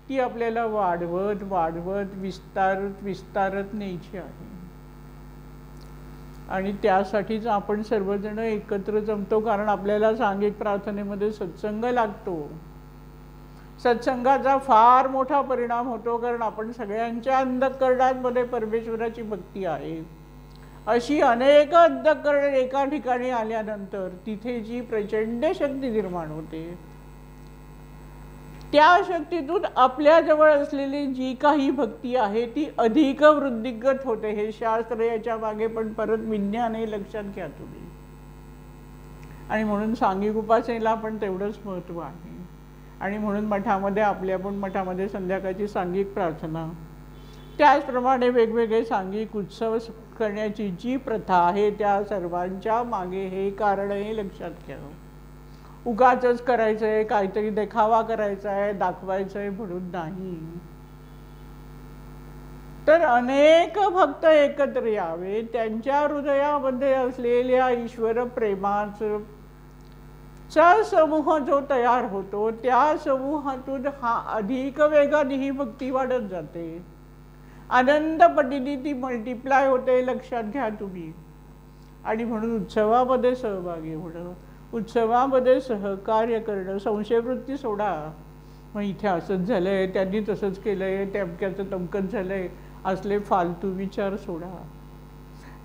ती आपल्याला वाढवत वाढवत विस्तारत विस्तारत न्यायची आहे. आणि त्यासाठीच आपण सर्वजण एकत्र जमतो. कारण आपल्याला सांघिक प्रार्थनेमध्ये सत्संग लागतो. सत्संगाचा फार मोठा परिणाम होतो. कारण आपण सगळ्यांच्या अंतःकरणांमध्ये परमेश्वराची भक्ती आहे. अशी अनेक अंतःकरण एका ठिकाणी आल्यानंतर तिथे जी प्रचंड शक्ती निर्माण होते, त्या शक्तीतून आपल्याजवळ असलेली जी काही भक्ती आहे ती अधिक वृद्धिगत होते. हे शास्त्र याच्या मागे पण परत विज्ञान हे लक्षात घ्या तुम्ही. आणि म्हणून सांघिक उपासनेला पण तेवढंच महत्त्व आहे. आणि म्हणून मठामध्ये आपल्या पण मठामध्ये संध्याकाळची सांघिक प्रार्थना, त्याचप्रमाणे वेगवेगळे सांघिक उत्सव करण्याची जी प्रथा आहे त्या सर्वांच्या मागे हे कारण हे लक्षात घ्या. उगाचच करायचं आहे, काहीतरी देखावा करायचा आहे, दाखवायचं आहे म्हणून नाही. तर अनेक भक्त एकत्र यावे, त्यांच्या हृदयामध्ये असलेल्या ईश्वर प्रेमाचं समूह जो तयार होतो त्या समूहातून हा अधिक वेगाने ही भक्ती वाढत जाते. आनंद पटीने ती मल्टिप्लाय होते, लक्षात घ्या तुम्ही. आणि म्हणून उत्सवामध्ये सहभागी होणं, उत्सवामध्ये सहकार्य करणं, संशयवृत्ती सोडा. मग इथे असंच झालंय, त्यांनी तसंच केलंय, टमक्याचं तमकत झालंय, असले फालतू विचार सोडा.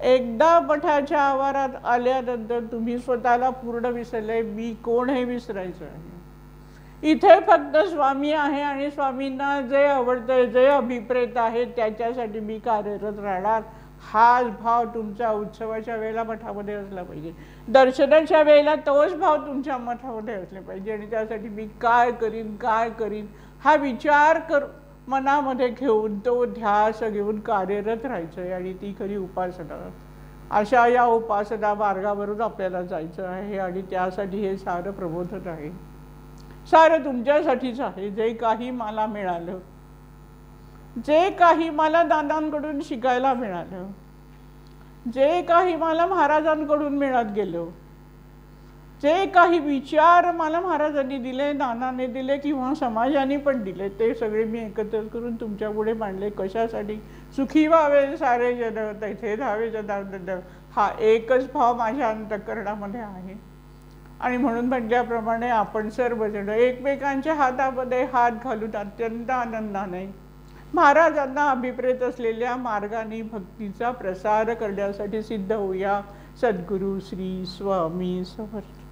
एकदा मठाच्या आवारात आल्यानंतर तुम्ही स्वतःला पूर्ण विसरले. मी कोण हे विसरायचं आहे. इथे फक्त स्वामी आहे आणि स्वामींना जे आवडतंय, जे अभिप्रेत आहे त्याच्यासाठी मी कार्यरत राहणार. हाच भाव तुमच्या उत्सवाच्या वेळेला मठामध्ये असला पाहिजे. दर्शनाच्या वेळेला तोच भाव तुमच्या मठामध्ये असले पाहिजे. आणि त्यासाठी मी काय करीन हा विचार मनामध्ये घेऊन तो ध्यास घेऊन कार्यरत राहायचं आहे. आणि ती खरी उपासना. अशा या उपासना मार्गावरून आपल्याला जायचं आहे. आणि त्यासाठी हे सारं प्रबोधन आहे. सारं तुमच्यासाठीच आहे. जे काही मला मिळालं, जे काही मला दादांकडून शिकायला मिळालं, जे काही मला महाराजांकडून मिळत गेलं, जे काही विचार मला महाराजांनी दिले, नानाने दिले किंवा समाजाने पण दिले, ते सगळे मी एकत्र करून तुमच्या पुढे मांडले. कशासाठी? सुखी व्हावे सारे जन, तैसे धावे जनार्दन. हा एकच भाव माझ्या अंतःकरणामध्ये आहे. आणि म्हणून म्हटल्याप्रमाणे आपण सर्वजण एकमेकांच्या हातामध्ये हात घालून अत्यंत आनंदाने महाराजांना अभिप्रेत असलेल्या मार्गाने भक्तीचा प्रसार करण्यासाठी सिद्ध होऊया. सद्गुरू श्री स्वामी समर्थ.